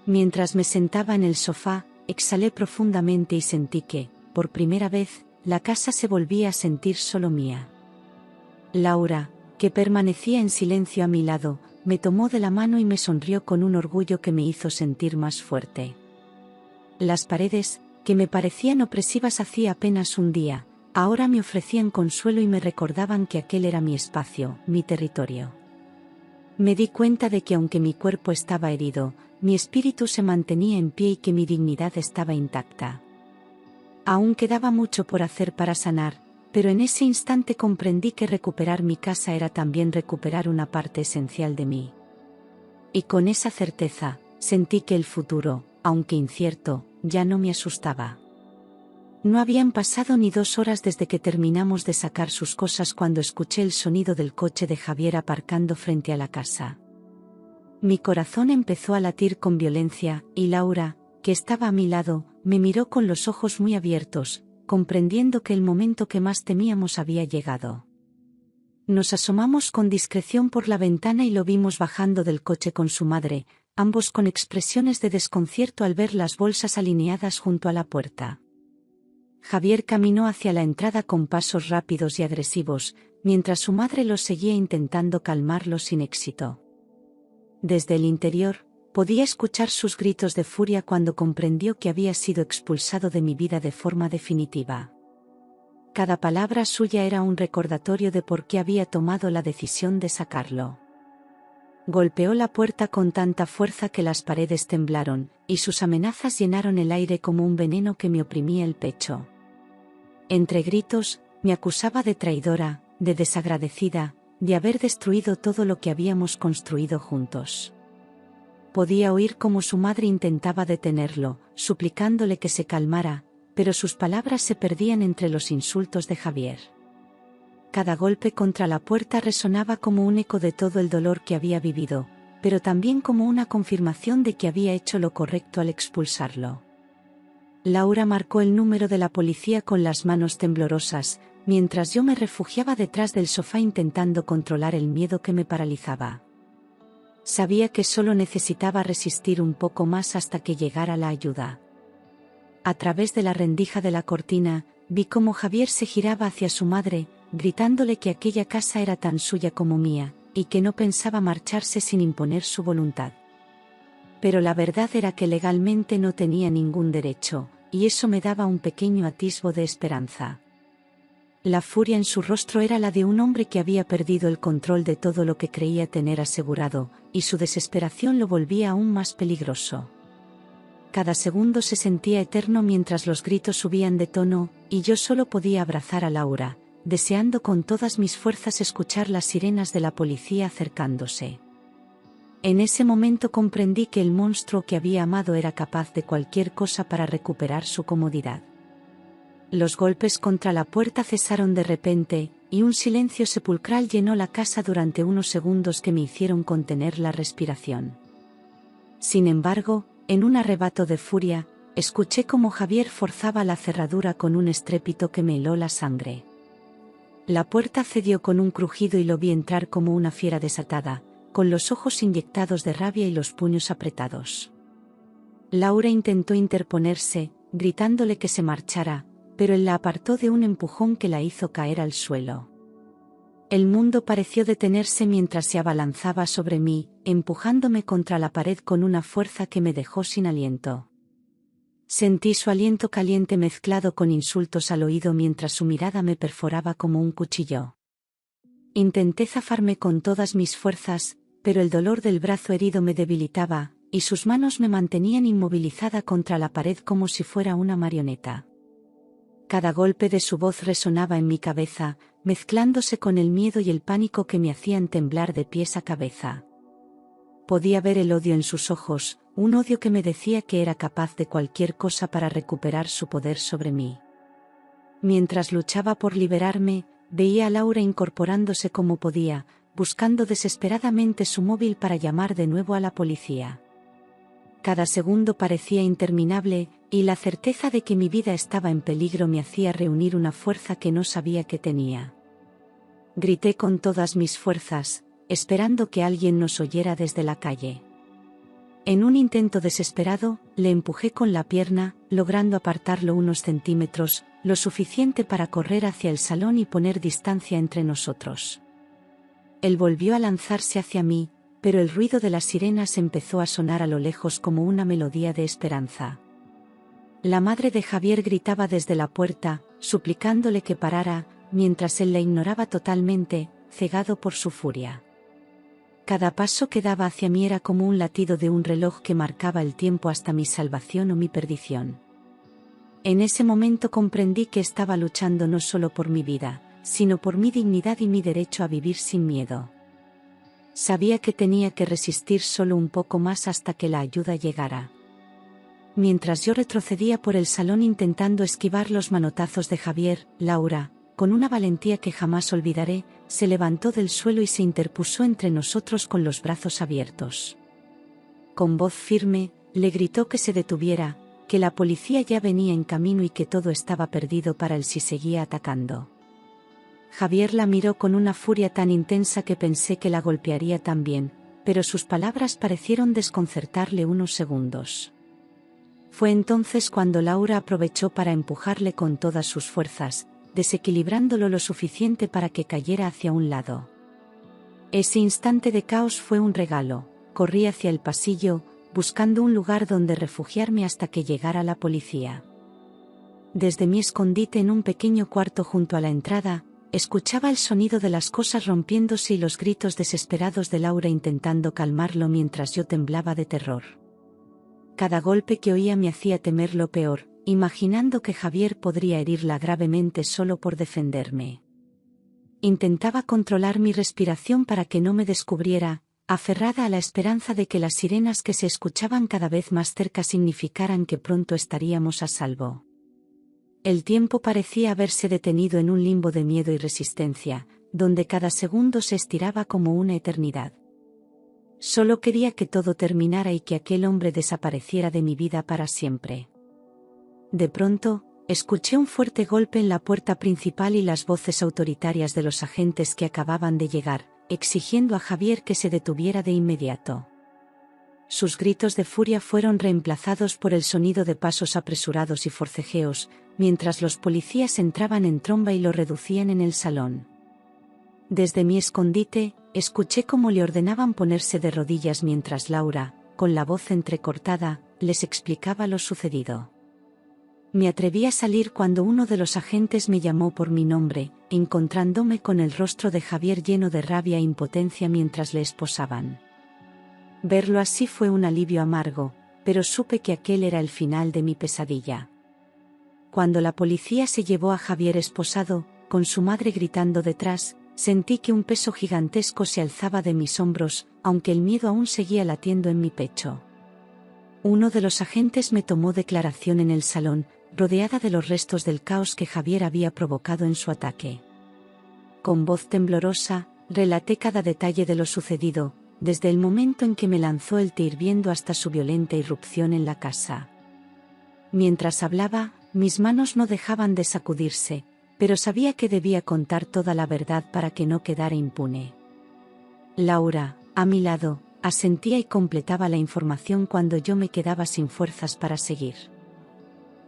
A: Mientras me sentaba en el sofá, exhalé profundamente y sentí que, por primera vez, la casa se volvía a sentir solo mía. Laura, que permanecía en silencio a mi lado, me tomó de la mano y me sonrió con un orgullo que me hizo sentir más fuerte. Las paredes, que me parecían opresivas hacía apenas un día, ahora me ofrecían consuelo y me recordaban que aquel era mi espacio, mi territorio. Me di cuenta de que aunque mi cuerpo estaba herido, mi espíritu se mantenía en pie y que mi dignidad estaba intacta. Aún quedaba mucho por hacer para sanar, pero en ese instante comprendí que recuperar mi casa era también recuperar una parte esencial de mí. Y con esa certeza, sentí que el futuro, aunque incierto, ya no me asustaba. No habían pasado ni 2 horas desde que terminamos de sacar sus cosas cuando escuché el sonido del coche de Javier aparcando frente a la casa. Mi corazón empezó a latir con violencia, y Laura, que estaba a mi lado, me miró con los ojos muy abiertos, comprendiendo que el momento que más temíamos había llegado. Nos asomamos con discreción por la ventana y lo vimos bajando del coche con su madre, ambos con expresiones de desconcierto al ver las bolsas alineadas junto a la puerta. Javier caminó hacia la entrada con pasos rápidos y agresivos, mientras su madre lo seguía intentando calmarlo sin éxito. Desde el interior, podía escuchar sus gritos de furia cuando comprendió que había sido expulsado de mi vida de forma definitiva. Cada palabra suya era un recordatorio de por qué había tomado la decisión de sacarlo. Golpeó la puerta con tanta fuerza que las paredes temblaron, y sus amenazas llenaron el aire como un veneno que me oprimía el pecho. Entre gritos, me acusaba de traidora, de desagradecida, de haber destruido todo lo que habíamos construido juntos. Podía oír cómo su madre intentaba detenerlo, suplicándole que se calmara, pero sus palabras se perdían entre los insultos de Javier. Cada golpe contra la puerta resonaba como un eco de todo el dolor que había vivido, pero también como una confirmación de que había hecho lo correcto al expulsarlo. Laura marcó el número de la policía con las manos temblorosas, mientras yo me refugiaba detrás del sofá intentando controlar el miedo que me paralizaba. Sabía que solo necesitaba resistir un poco más hasta que llegara la ayuda. A través de la rendija de la cortina, vi cómo Javier se giraba hacia su madre, gritándole que aquella casa era tan suya como mía, y que no pensaba marcharse sin imponer su voluntad. Pero la verdad era que legalmente no tenía ningún derecho, y eso me daba un pequeño atisbo de esperanza. La furia en su rostro era la de un hombre que había perdido el control de todo lo que creía tener asegurado, y su desesperación lo volvía aún más peligroso. Cada segundo se sentía eterno mientras los gritos subían de tono, y yo solo podía abrazar a Laura, deseando con todas mis fuerzas escuchar las sirenas de la policía acercándose. En ese momento comprendí que el monstruo que había amado era capaz de cualquier cosa para recuperar su comodidad. Los golpes contra la puerta cesaron de repente, y un silencio sepulcral llenó la casa durante unos segundos que me hicieron contener la respiración. Sin embargo, en un arrebato de furia, escuché cómo Javier forzaba la cerradura con un estrépito que me heló la sangre. La puerta cedió con un crujido y lo vi entrar como una fiera desatada, con los ojos inyectados de rabia y los puños apretados. Laura intentó interponerse, gritándole que se marchara, pero él la apartó de un empujón que la hizo caer al suelo. El mundo pareció detenerse mientras se abalanzaba sobre mí, empujándome contra la pared con una fuerza que me dejó sin aliento. Sentí su aliento caliente mezclado con insultos al oído mientras su mirada me perforaba como un cuchillo. Intenté zafarme con todas mis fuerzas, pero el dolor del brazo herido me debilitaba, y sus manos me mantenían inmovilizada contra la pared como si fuera una marioneta. Cada golpe de su voz resonaba en mi cabeza, mezclándose con el miedo y el pánico que me hacían temblar de pies a cabeza. Podía ver el odio en sus ojos, un odio que me decía que era capaz de cualquier cosa para recuperar su poder sobre mí. Mientras luchaba por liberarme, veía a Laura incorporándose como podía, buscando desesperadamente su móvil para llamar de nuevo a la policía. Cada segundo parecía interminable, y la certeza de que mi vida estaba en peligro me hacía reunir una fuerza que no sabía que tenía. Grité con todas mis fuerzas, esperando que alguien nos oyera desde la calle. En un intento desesperado, le empujé con la pierna, logrando apartarlo unos centímetros, lo suficiente para correr hacia el salón y poner distancia entre nosotros. Él volvió a lanzarse hacia mí, pero el ruido de las sirenas empezó a sonar a lo lejos como una melodía de esperanza. La madre de Javier gritaba desde la puerta, suplicándole que parara, mientras él la ignoraba totalmente, cegado por su furia. Cada paso que daba hacia mí era como un latido de un reloj que marcaba el tiempo hasta mi salvación o mi perdición. En ese momento comprendí que estaba luchando no solo por mi vida, sino por mi dignidad y mi derecho a vivir sin miedo. Sabía que tenía que resistir solo un poco más hasta que la ayuda llegara. Mientras yo retrocedía por el salón intentando esquivar los manotazos de Javier, Laura, con una valentía que jamás olvidaré, se levantó del suelo y se interpuso entre nosotros con los brazos abiertos. Con voz firme, le gritó que se detuviera, que la policía ya venía en camino y que todo estaba perdido para él si seguía atacando. Javier la miró con una furia tan intensa que pensé que la golpearía también, pero sus palabras parecieron desconcertarle unos segundos. Fue entonces cuando Laura aprovechó para empujarle con todas sus fuerzas, desequilibrándolo lo suficiente para que cayera hacia un lado. Ese instante de caos fue un regalo. Corrí hacia el pasillo, buscando un lugar donde refugiarme hasta que llegara la policía. Desde mi escondite en un pequeño cuarto junto a la entrada, escuchaba el sonido de las cosas rompiéndose y los gritos desesperados de Laura intentando calmarlo mientras yo temblaba de terror. Cada golpe que oía me hacía temer lo peor, imaginando que Javier podría herirla gravemente solo por defenderme. Intentaba controlar mi respiración para que no me descubriera, aferrada a la esperanza de que las sirenas que se escuchaban cada vez más cerca significaran que pronto estaríamos a salvo. El tiempo parecía haberse detenido en un limbo de miedo y resistencia, donde cada segundo se estiraba como una eternidad. Solo quería que todo terminara y que aquel hombre desapareciera de mi vida para siempre. De pronto, escuché un fuerte golpe en la puerta principal y las voces autoritarias de los agentes que acababan de llegar, exigiendo a Javier que se detuviera de inmediato. Sus gritos de furia fueron reemplazados por el sonido de pasos apresurados y forcejeos, mientras los policías entraban en tromba y lo reducían en el salón. Desde mi escondite, escuché cómo le ordenaban ponerse de rodillas mientras Laura, con la voz entrecortada, les explicaba lo sucedido. Me atreví a salir cuando uno de los agentes me llamó por mi nombre, encontrándome con el rostro de Javier lleno de rabia e impotencia mientras le esposaban. Verlo así fue un alivio amargo, pero supe que aquel era el final de mi pesadilla. Cuando la policía se llevó a Javier esposado, con su madre gritando detrás, sentí que un peso gigantesco se alzaba de mis hombros, aunque el miedo aún seguía latiendo en mi pecho. Uno de los agentes me tomó declaración en el salón, rodeada de los restos del caos que Javier había provocado en su ataque. Con voz temblorosa, relaté cada detalle de lo sucedido, desde el momento en que me lanzó el té hirviendo hasta su violenta irrupción en la casa. Mientras hablaba, mis manos no dejaban de sacudirse, pero sabía que debía contar toda la verdad para que no quedara impune. Laura, a mi lado, asentía y completaba la información cuando yo me quedaba sin fuerzas para seguir.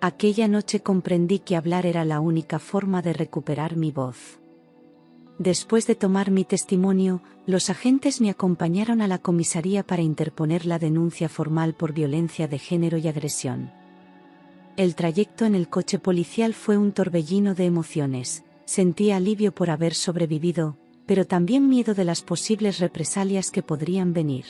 A: Aquella noche comprendí que hablar era la única forma de recuperar mi voz. Después de tomar mi testimonio, los agentes me acompañaron a la comisaría para interponer la denuncia formal por violencia de género y agresión. El trayecto en el coche policial fue un torbellino de emociones. Sentía alivio por haber sobrevivido, pero también miedo de las posibles represalias que podrían venir.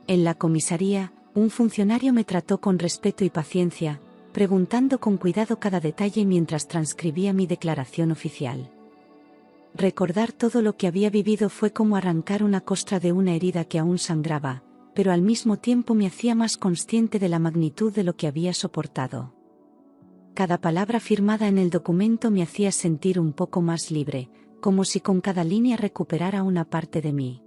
A: En la comisaría, un funcionario me trató con respeto y paciencia, preguntando con cuidado cada detalle mientras transcribía mi declaración oficial. Recordar todo lo que había vivido fue como arrancar una costra de una herida que aún sangraba, pero al mismo tiempo me hacía más consciente de la magnitud de lo que había soportado. Cada palabra firmada en el documento me hacía sentir un poco más libre, como si con cada línea recuperara una parte de mí.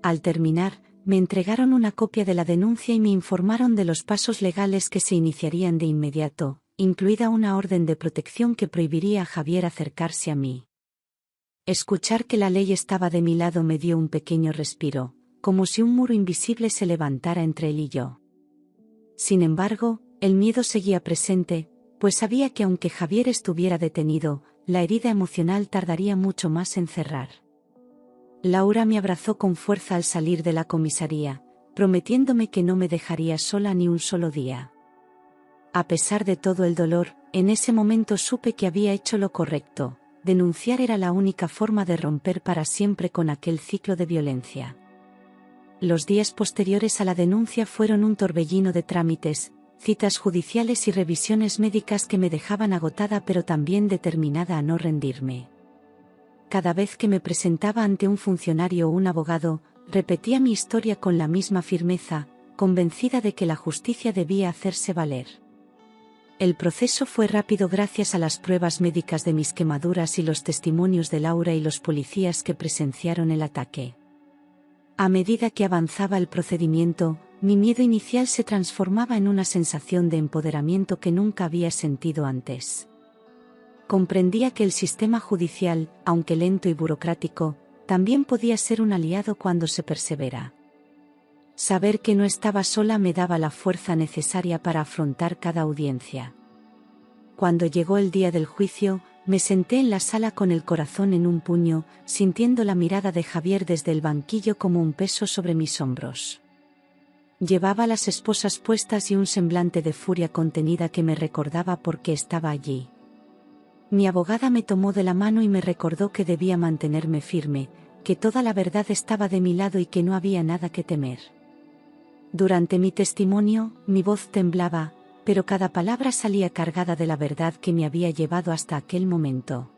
A: Al terminar, me entregaron una copia de la denuncia y me informaron de los pasos legales que se iniciarían de inmediato, incluida una orden de protección que prohibiría a Javier acercarse a mí. Escuchar que la ley estaba de mi lado me dio un pequeño respiro, como si un muro invisible se levantara entre él y yo. Sin embargo, el miedo seguía presente, pues sabía que aunque Javier estuviera detenido, la herida emocional tardaría mucho más en cerrar. Laura me abrazó con fuerza al salir de la comisaría, prometiéndome que no me dejaría sola ni un solo día. A pesar de todo el dolor, en ese momento supe que había hecho lo correcto. Denunciar era la única forma de romper para siempre con aquel ciclo de violencia. Los días posteriores a la denuncia fueron un torbellino de trámites, citas judiciales y revisiones médicas que me dejaban agotada pero también determinada a no rendirme. Cada vez que me presentaba ante un funcionario o un abogado, repetía mi historia con la misma firmeza, convencida de que la justicia debía hacerse valer. El proceso fue rápido gracias a las pruebas médicas de mis quemaduras y los testimonios de Laura y los policías que presenciaron el ataque. A medida que avanzaba el procedimiento, mi miedo inicial se transformaba en una sensación de empoderamiento que nunca había sentido antes. Comprendía que el sistema judicial, aunque lento y burocrático, también podía ser un aliado cuando se persevera. Saber que no estaba sola me daba la fuerza necesaria para afrontar cada audiencia. Cuando llegó el día del juicio, me senté en la sala con el corazón en un puño, sintiendo la mirada de Javier desde el banquillo como un peso sobre mis hombros. Llevaba las esposas puestas y un semblante de furia contenida que me recordaba por qué estaba allí. Mi abogada me tomó de la mano y me recordó que debía mantenerme firme, que toda la verdad estaba de mi lado y que no había nada que temer. Durante mi testimonio, mi voz temblaba, pero cada palabra salía cargada de la verdad que me había llevado hasta aquel momento.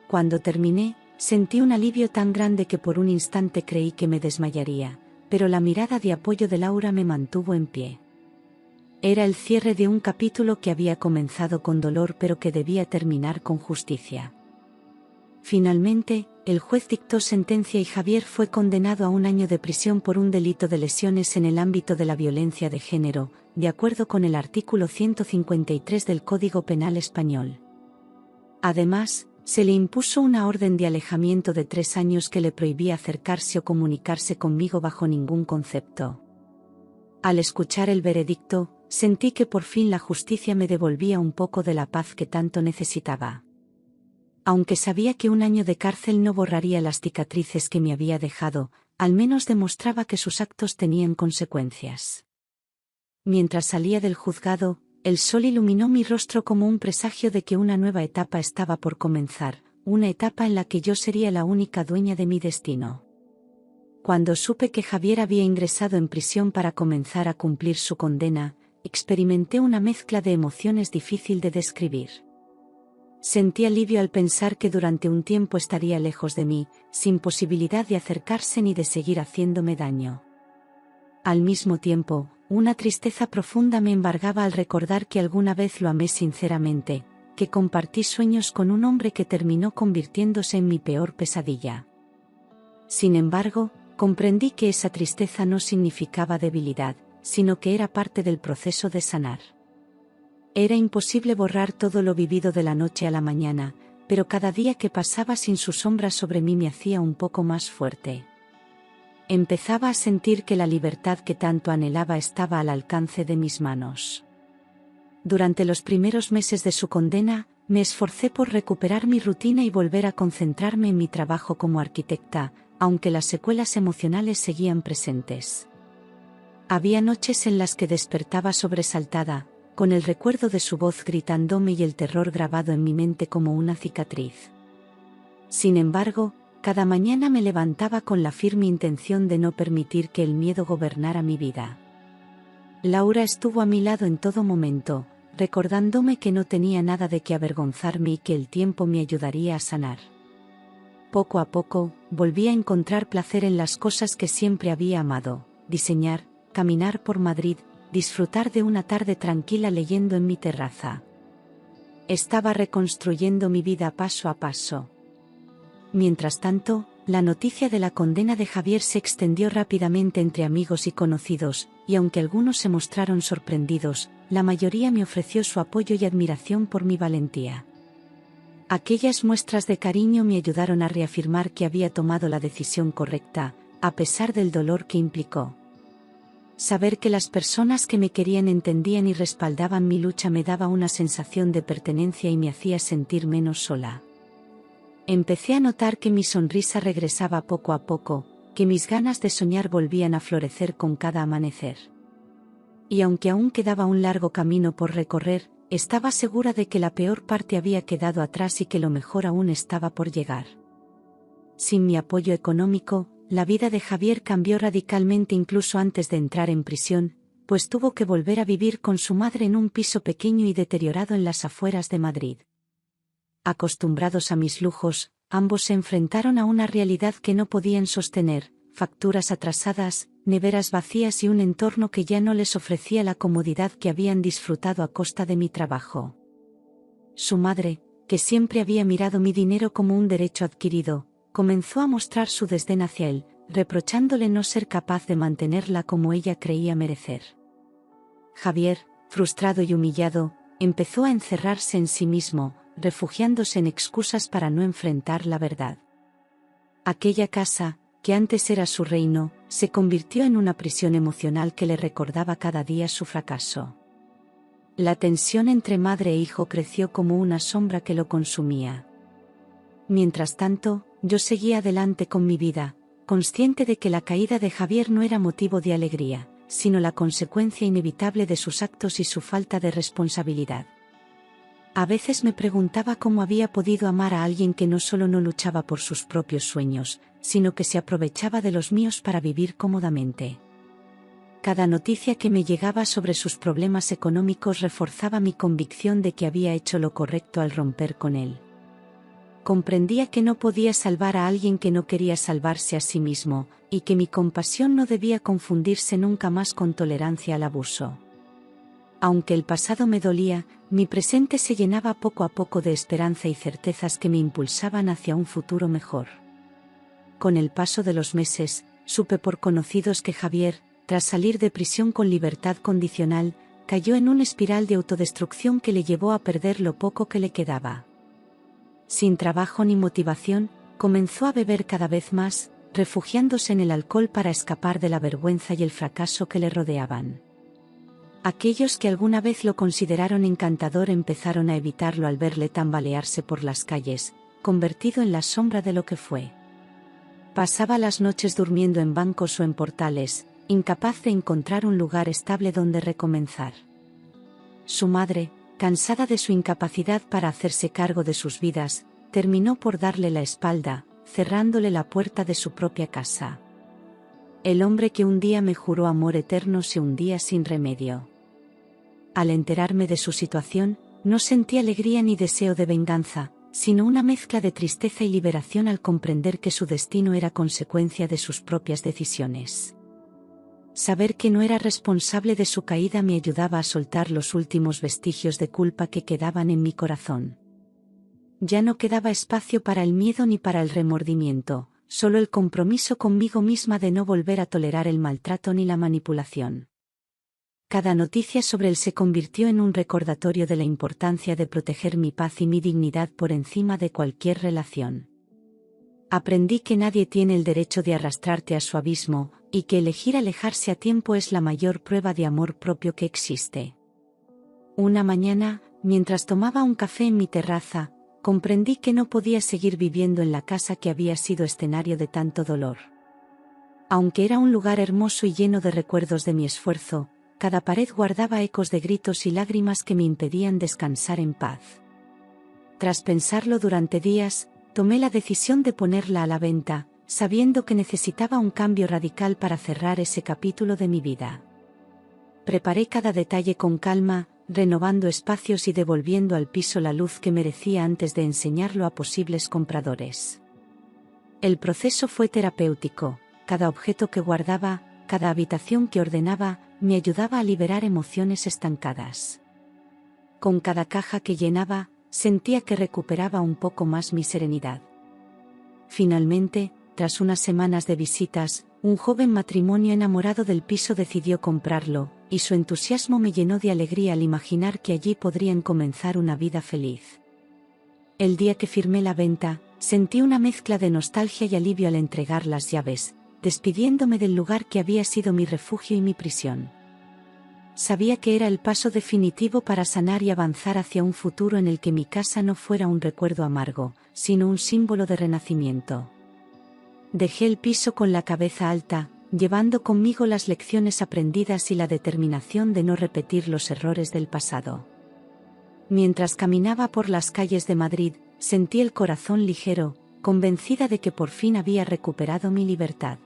A: Cuando terminé, sentí un alivio tan grande que por un instante creí que me desmayaría, pero la mirada de apoyo de Laura me mantuvo en pie. Era el cierre de un capítulo que había comenzado con dolor pero que debía terminar con justicia. Finalmente, el juez dictó sentencia y Javier fue condenado a 1 año de prisión por un delito de lesiones en el ámbito de la violencia de género, de acuerdo con el artículo 153 del Código Penal español. Además, se le impuso una orden de alejamiento de 3 años que le prohibía acercarse o comunicarse conmigo bajo ningún concepto. Al escuchar el veredicto, sentí que por fin la justicia me devolvía un poco de la paz que tanto necesitaba. Aunque sabía que 1 año de cárcel no borraría las cicatrices que me había dejado, al menos demostraba que sus actos tenían consecuencias. Mientras salía del juzgado, el sol iluminó mi rostro como un presagio de que una nueva etapa estaba por comenzar, una etapa en la que yo sería la única dueña de mi destino. Cuando supe que Javier había ingresado en prisión para comenzar a cumplir su condena, experimenté una mezcla de emociones difícil de describir. Sentí alivio al pensar que durante un tiempo estaría lejos de mí, sin posibilidad de acercarse ni de seguir haciéndome daño. Al mismo tiempo, una tristeza profunda me embargaba al recordar que alguna vez lo amé sinceramente, que compartí sueños con un hombre que terminó convirtiéndose en mi peor pesadilla. Sin embargo, comprendí que esa tristeza no significaba debilidad, sino que era parte del proceso de sanar. Era imposible borrar todo lo vivido de la noche a la mañana, pero cada día que pasaba sin su sombra sobre mí me hacía un poco más fuerte. Empezaba a sentir que la libertad que tanto anhelaba estaba al alcance de mis manos. Durante los primeros meses de su condena, me esforcé por recuperar mi rutina y volver a concentrarme en mi trabajo como arquitecta, aunque las secuelas emocionales seguían presentes. Había noches en las que despertaba sobresaltada, con el recuerdo de su voz gritándome y el terror grabado en mi mente como una cicatriz. Sin embargo, cada mañana me levantaba con la firme intención de no permitir que el miedo gobernara mi vida. Laura estuvo a mi lado en todo momento, recordándome que no tenía nada de qué avergonzarme y que el tiempo me ayudaría a sanar. Poco a poco, volví a encontrar placer en las cosas que siempre había amado: diseñar, caminar por Madrid, disfrutar de una tarde tranquila leyendo en mi terraza. Estaba reconstruyendo mi vida paso a paso. Mientras tanto, la noticia de la condena de Javier se extendió rápidamente entre amigos y conocidos, y aunque algunos se mostraron sorprendidos, la mayoría me ofreció su apoyo y admiración por mi valentía. Aquellas muestras de cariño me ayudaron a reafirmar que había tomado la decisión correcta, a pesar del dolor que implicó. Saber que las personas que me querían entendían y respaldaban mi lucha me daba una sensación de pertenencia y me hacía sentir menos sola. Empecé a notar que mi sonrisa regresaba poco a poco, que mis ganas de soñar volvían a florecer con cada amanecer. Y aunque aún quedaba un largo camino por recorrer, estaba segura de que la peor parte había quedado atrás y que lo mejor aún estaba por llegar. Sin mi apoyo económico, la vida de Javier cambió radicalmente incluso antes de entrar en prisión, pues tuvo que volver a vivir con su madre en un piso pequeño y deteriorado en las afueras de Madrid. Acostumbrados a mis lujos, ambos se enfrentaron a una realidad que no podían sostener: facturas atrasadas, neveras vacías y un entorno que ya no les ofrecía la comodidad que habían disfrutado a costa de mi trabajo. Su madre, que siempre había mirado mi dinero como un derecho adquirido, comenzó a mostrar su desdén hacia él, reprochándole no ser capaz de mantenerla como ella creía merecer. Javier, frustrado y humillado, empezó a encerrarse en sí mismo, refugiándose en excusas para no enfrentar la verdad. Aquella casa, que antes era su reino, se convirtió en una prisión emocional que le recordaba cada día su fracaso. La tensión entre madre e hijo creció como una sombra que lo consumía. Mientras tanto, yo seguía adelante con mi vida, consciente de que la caída de Javier no era motivo de alegría, sino la consecuencia inevitable de sus actos y su falta de responsabilidad. A veces me preguntaba cómo había podido amar a alguien que no solo no luchaba por sus propios sueños, sino que se aprovechaba de los míos para vivir cómodamente. Cada noticia que me llegaba sobre sus problemas económicos reforzaba mi convicción de que había hecho lo correcto al romper con él. Comprendía que no podía salvar a alguien que no quería salvarse a sí mismo, y que mi compasión no debía confundirse nunca más con tolerancia al abuso. Aunque el pasado me dolía, mi presente se llenaba poco a poco de esperanza y certezas que me impulsaban hacia un futuro mejor. Con el paso de los meses, supe por conocidos que Javier, tras salir de prisión con libertad condicional, cayó en una espiral de autodestrucción que le llevó a perder lo poco que le quedaba. Sin trabajo ni motivación, comenzó a beber cada vez más, refugiándose en el alcohol para escapar de la vergüenza y el fracaso que le rodeaban. Aquellos que alguna vez lo consideraron encantador empezaron a evitarlo al verle tambalearse por las calles, convertido en la sombra de lo que fue. Pasaba las noches durmiendo en bancos o en portales, incapaz de encontrar un lugar estable donde recomenzar. Su madre, cansada de su incapacidad para hacerse cargo de sus vidas, terminó por darle la espalda, cerrándole la puerta de su propia casa. El hombre que un día me juró amor eterno se hundía sin remedio. Al enterarme de su situación, no sentí alegría ni deseo de venganza, sino una mezcla de tristeza y liberación al comprender que su destino era consecuencia de sus propias decisiones. Saber que no era responsable de su caída me ayudaba a soltar los últimos vestigios de culpa que quedaban en mi corazón. Ya no quedaba espacio para el miedo ni para el remordimiento, solo el compromiso conmigo misma de no volver a tolerar el maltrato ni la manipulación. Cada noticia sobre él se convirtió en un recordatorio de la importancia de proteger mi paz y mi dignidad por encima de cualquier relación. Aprendí que nadie tiene el derecho de arrastrarte a su abismo, y que elegir alejarse a tiempo es la mayor prueba de amor propio que existe. Una mañana, mientras tomaba un café en mi terraza, comprendí que no podía seguir viviendo en la casa que había sido escenario de tanto dolor. Aunque era un lugar hermoso y lleno de recuerdos de mi esfuerzo, cada pared guardaba ecos de gritos y lágrimas que me impedían descansar en paz. Tras pensarlo durante días, tomé la decisión de ponerla a la venta, sabiendo que necesitaba un cambio radical para cerrar ese capítulo de mi vida. Preparé cada detalle con calma, renovando espacios y devolviendo al piso la luz que merecía antes de enseñarlo a posibles compradores. El proceso fue terapéutico. Cada objeto que guardaba, cada habitación que ordenaba, me ayudaba a liberar emociones estancadas. Con cada caja que llenaba, sentía que recuperaba un poco más mi serenidad. Finalmente, tras unas semanas de visitas, un joven matrimonio enamorado del piso decidió comprarlo, y su entusiasmo me llenó de alegría al imaginar que allí podrían comenzar una vida feliz. El día que firmé la venta, sentí una mezcla de nostalgia y alivio al entregar las llaves, despidiéndome del lugar que había sido mi refugio y mi prisión. Sabía que era el paso definitivo para sanar y avanzar hacia un futuro en el que mi casa no fuera un recuerdo amargo, sino un símbolo de renacimiento. Dejé el piso con la cabeza alta, llevando conmigo las lecciones aprendidas y la determinación de no repetir los errores del pasado. Mientras caminaba por las calles de Madrid, sentí el corazón ligero, convencida de que por fin había recuperado mi libertad.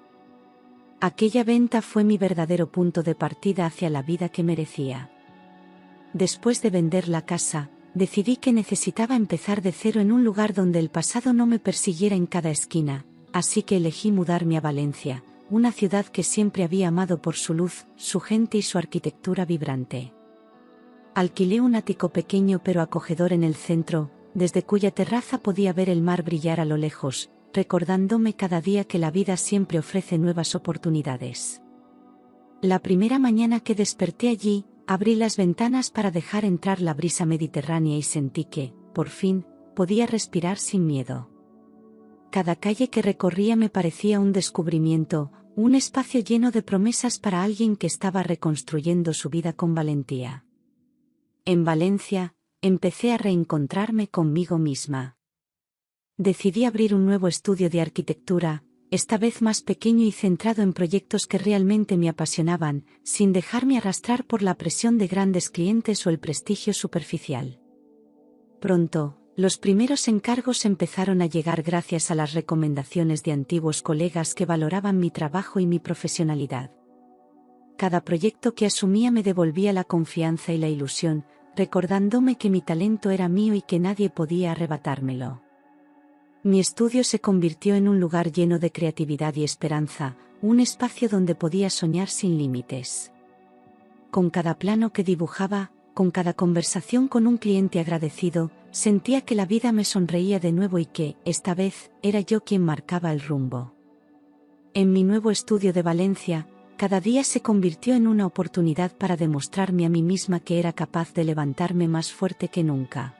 A: Aquella venta fue mi verdadero punto de partida hacia la vida que merecía. Después de vender la casa, decidí que necesitaba empezar de cero en un lugar donde el pasado no me persiguiera en cada esquina, así que elegí mudarme a Valencia, una ciudad que siempre había amado por su luz, su gente y su arquitectura vibrante. Alquilé un ático pequeño pero acogedor en el centro, desde cuya terraza podía ver el mar brillar a lo lejos, recordándome cada día que la vida siempre ofrece nuevas oportunidades. La primera mañana que desperté allí, abrí las ventanas para dejar entrar la brisa mediterránea y sentí que, por fin, podía respirar sin miedo. Cada calle que recorría me parecía un descubrimiento, un espacio lleno de promesas para alguien que estaba reconstruyendo su vida con valentía. En Valencia, empecé a reencontrarme conmigo misma. Decidí abrir un nuevo estudio de arquitectura, esta vez más pequeño y centrado en proyectos que realmente me apasionaban, sin dejarme arrastrar por la presión de grandes clientes o el prestigio superficial. Pronto, los primeros encargos empezaron a llegar gracias a las recomendaciones de antiguos colegas que valoraban mi trabajo y mi profesionalidad. Cada proyecto que asumía me devolvía la confianza y la ilusión, recordándome que mi talento era mío y que nadie podía arrebatármelo. Mi estudio se convirtió en un lugar lleno de creatividad y esperanza, un espacio donde podía soñar sin límites. Con cada plano que dibujaba, con cada conversación con un cliente agradecido, sentía que la vida me sonreía de nuevo y que, esta vez, era yo quien marcaba el rumbo. En mi nuevo estudio de Valencia, cada día se convirtió en una oportunidad para demostrarme a mí misma que era capaz de levantarme más fuerte que nunca.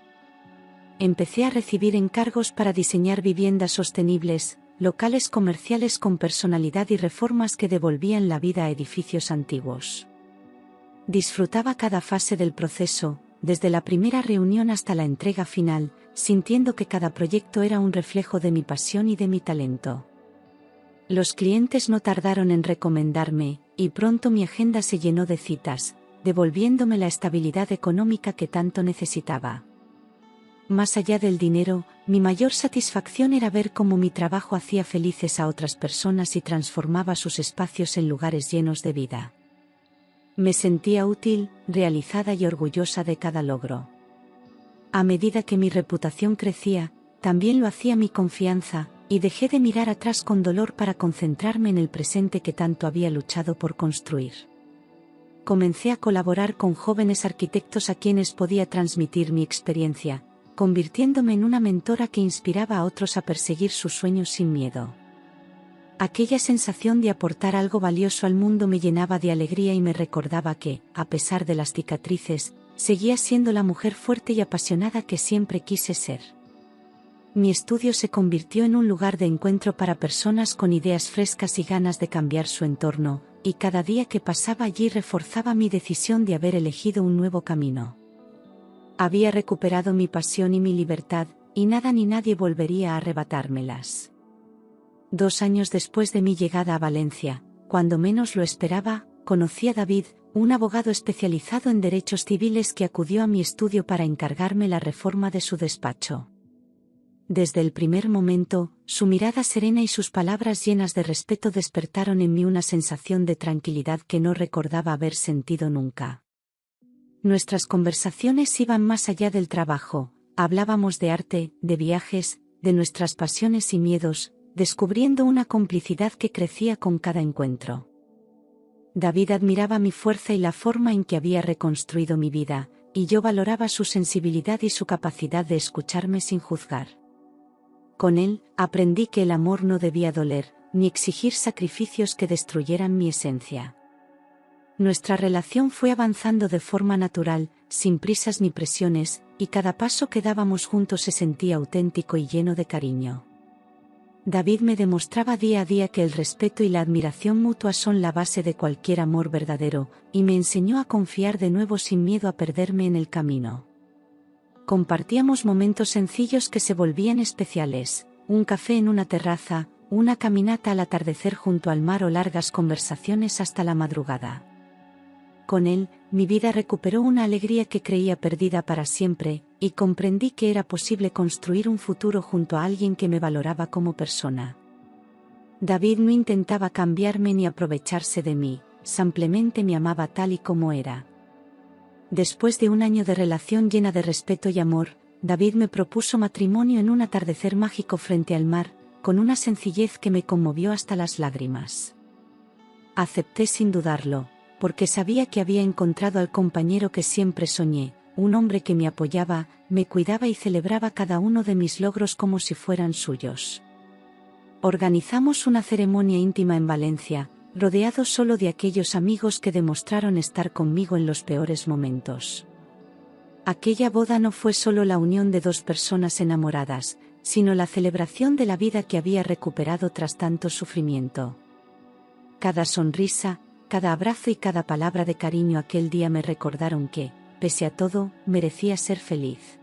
A: Empecé a recibir encargos para diseñar viviendas sostenibles, locales comerciales con personalidad y reformas que devolvían la vida a edificios antiguos. Disfrutaba cada fase del proceso, desde la primera reunión hasta la entrega final, sintiendo que cada proyecto era un reflejo de mi pasión y de mi talento. Los clientes no tardaron en recomendarme, y pronto mi agenda se llenó de citas, devolviéndome la estabilidad económica que tanto necesitaba. Más allá del dinero, mi mayor satisfacción era ver cómo mi trabajo hacía felices a otras personas y transformaba sus espacios en lugares llenos de vida. Me sentía útil, realizada y orgullosa de cada logro. A medida que mi reputación crecía, también lo hacía mi confianza, y dejé de mirar atrás con dolor para concentrarme en el presente que tanto había luchado por construir. Comencé a colaborar con jóvenes arquitectos a quienes podía transmitir mi experiencia, convirtiéndome en una mentora que inspiraba a otros a perseguir sus sueños sin miedo. Aquella sensación de aportar algo valioso al mundo me llenaba de alegría y me recordaba que, a pesar de las cicatrices, seguía siendo la mujer fuerte y apasionada que siempre quise ser. Mi estudio se convirtió en un lugar de encuentro para personas con ideas frescas y ganas de cambiar su entorno, y cada día que pasaba allí reforzaba mi decisión de haber elegido un nuevo camino. Había recuperado mi pasión y mi libertad, y nada ni nadie volvería a arrebatármelas. 2 años después de mi llegada a Valencia, cuando menos lo esperaba, conocí a David, un abogado especializado en derechos civiles que acudió a mi estudio para encargarme la reforma de su despacho. Desde el primer momento, su mirada serena y sus palabras llenas de respeto despertaron en mí una sensación de tranquilidad que no recordaba haber sentido nunca. Nuestras conversaciones iban más allá del trabajo, hablábamos de arte, de viajes, de nuestras pasiones y miedos, descubriendo una complicidad que crecía con cada encuentro. David admiraba mi fuerza y la forma en que había reconstruido mi vida, y yo valoraba su sensibilidad y su capacidad de escucharme sin juzgar. Con él, aprendí que el amor no debía doler, ni exigir sacrificios que destruyeran mi esencia. Nuestra relación fue avanzando de forma natural, sin prisas ni presiones, y cada paso que dábamos juntos se sentía auténtico y lleno de cariño. David me demostraba día a día que el respeto y la admiración mutua son la base de cualquier amor verdadero, y me enseñó a confiar de nuevo sin miedo a perderme en el camino. Compartíamos momentos sencillos que se volvían especiales, un café en una terraza, una caminata al atardecer junto al mar o largas conversaciones hasta la madrugada. Con él, mi vida recuperó una alegría que creía perdida para siempre, y comprendí que era posible construir un futuro junto a alguien que me valoraba como persona. David no intentaba cambiarme ni aprovecharse de mí, simplemente me amaba tal y como era. Después de un año de relación llena de respeto y amor, David me propuso matrimonio en un atardecer mágico frente al mar, con una sencillez que me conmovió hasta las lágrimas. Acepté sin dudarlo, porque sabía que había encontrado al compañero que siempre soñé, un hombre que me apoyaba, me cuidaba y celebraba cada uno de mis logros como si fueran suyos. Organizamos una ceremonia íntima en Valencia, rodeado solo de aquellos amigos que demostraron estar conmigo en los peores momentos. Aquella boda no fue solo la unión de 2 personas enamoradas, sino la celebración de la vida que había recuperado tras tanto sufrimiento. Cada sonrisa, cada abrazo y cada palabra de cariño aquel día me recordaron que, pese a todo, merecía ser feliz.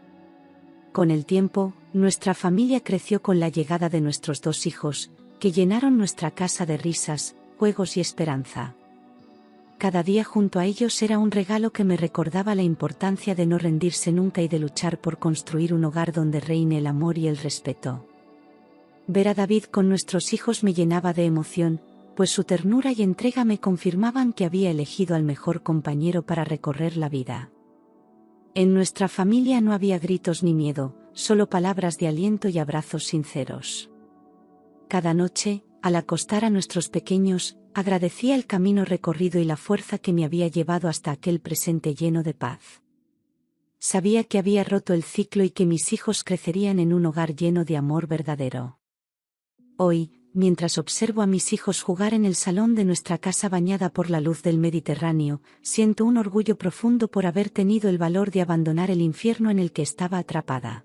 A: Con el tiempo, nuestra familia creció con la llegada de nuestros 2 hijos, que llenaron nuestra casa de risas, juegos y esperanza. Cada día junto a ellos era un regalo que me recordaba la importancia de no rendirse nunca y de luchar por construir un hogar donde reine el amor y el respeto. Ver a David con nuestros hijos me llenaba de emoción, pues su ternura y entrega me confirmaban que había elegido al mejor compañero para recorrer la vida. En nuestra familia no había gritos ni miedo, solo palabras de aliento y abrazos sinceros. Cada noche, al acostar a nuestros pequeños, agradecía el camino recorrido y la fuerza que me había llevado hasta aquel presente lleno de paz. Sabía que había roto el ciclo y que mis hijos crecerían en un hogar lleno de amor verdadero. Hoy, mientras observo a mis hijos jugar en el salón de nuestra casa bañada por la luz del Mediterráneo, siento un orgullo profundo por haber tenido el valor de abandonar el infierno en el que estaba atrapada.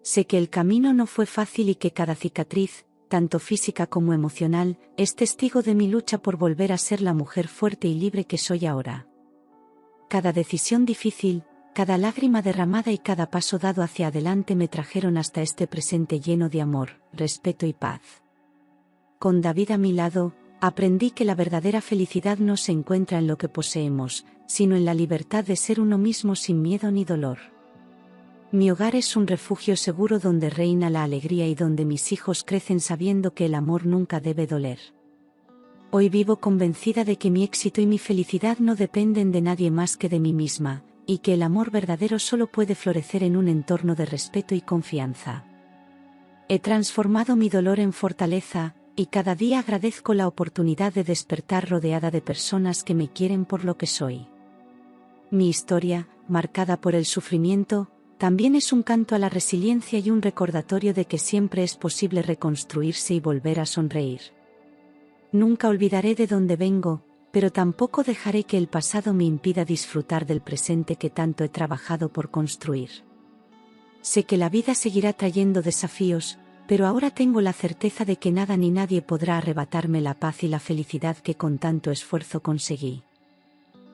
A: Sé que el camino no fue fácil y que cada cicatriz, tanto física como emocional, es testigo de mi lucha por volver a ser la mujer fuerte y libre que soy ahora. Cada decisión difícil, cada lágrima derramada y cada paso dado hacia adelante me trajeron hasta este presente lleno de amor, respeto y paz. Con David a mi lado, aprendí que la verdadera felicidad no se encuentra en lo que poseemos, sino en la libertad de ser uno mismo sin miedo ni dolor. Mi hogar es un refugio seguro donde reina la alegría y donde mis hijos crecen sabiendo que el amor nunca debe doler. Hoy vivo convencida de que mi éxito y mi felicidad no dependen de nadie más que de mí misma, y que el amor verdadero solo puede florecer en un entorno de respeto y confianza. He transformado mi dolor en fortaleza, y cada día agradezco la oportunidad de despertar rodeada de personas que me quieren por lo que soy. Mi historia, marcada por el sufrimiento, también es un canto a la resiliencia y un recordatorio de que siempre es posible reconstruirse y volver a sonreír. Nunca olvidaré de dónde vengo, pero tampoco dejaré que el pasado me impida disfrutar del presente que tanto he trabajado por construir. Sé que la vida seguirá trayendo desafíos, pero ahora tengo la certeza de que nada ni nadie podrá arrebatarme la paz y la felicidad que con tanto esfuerzo conseguí.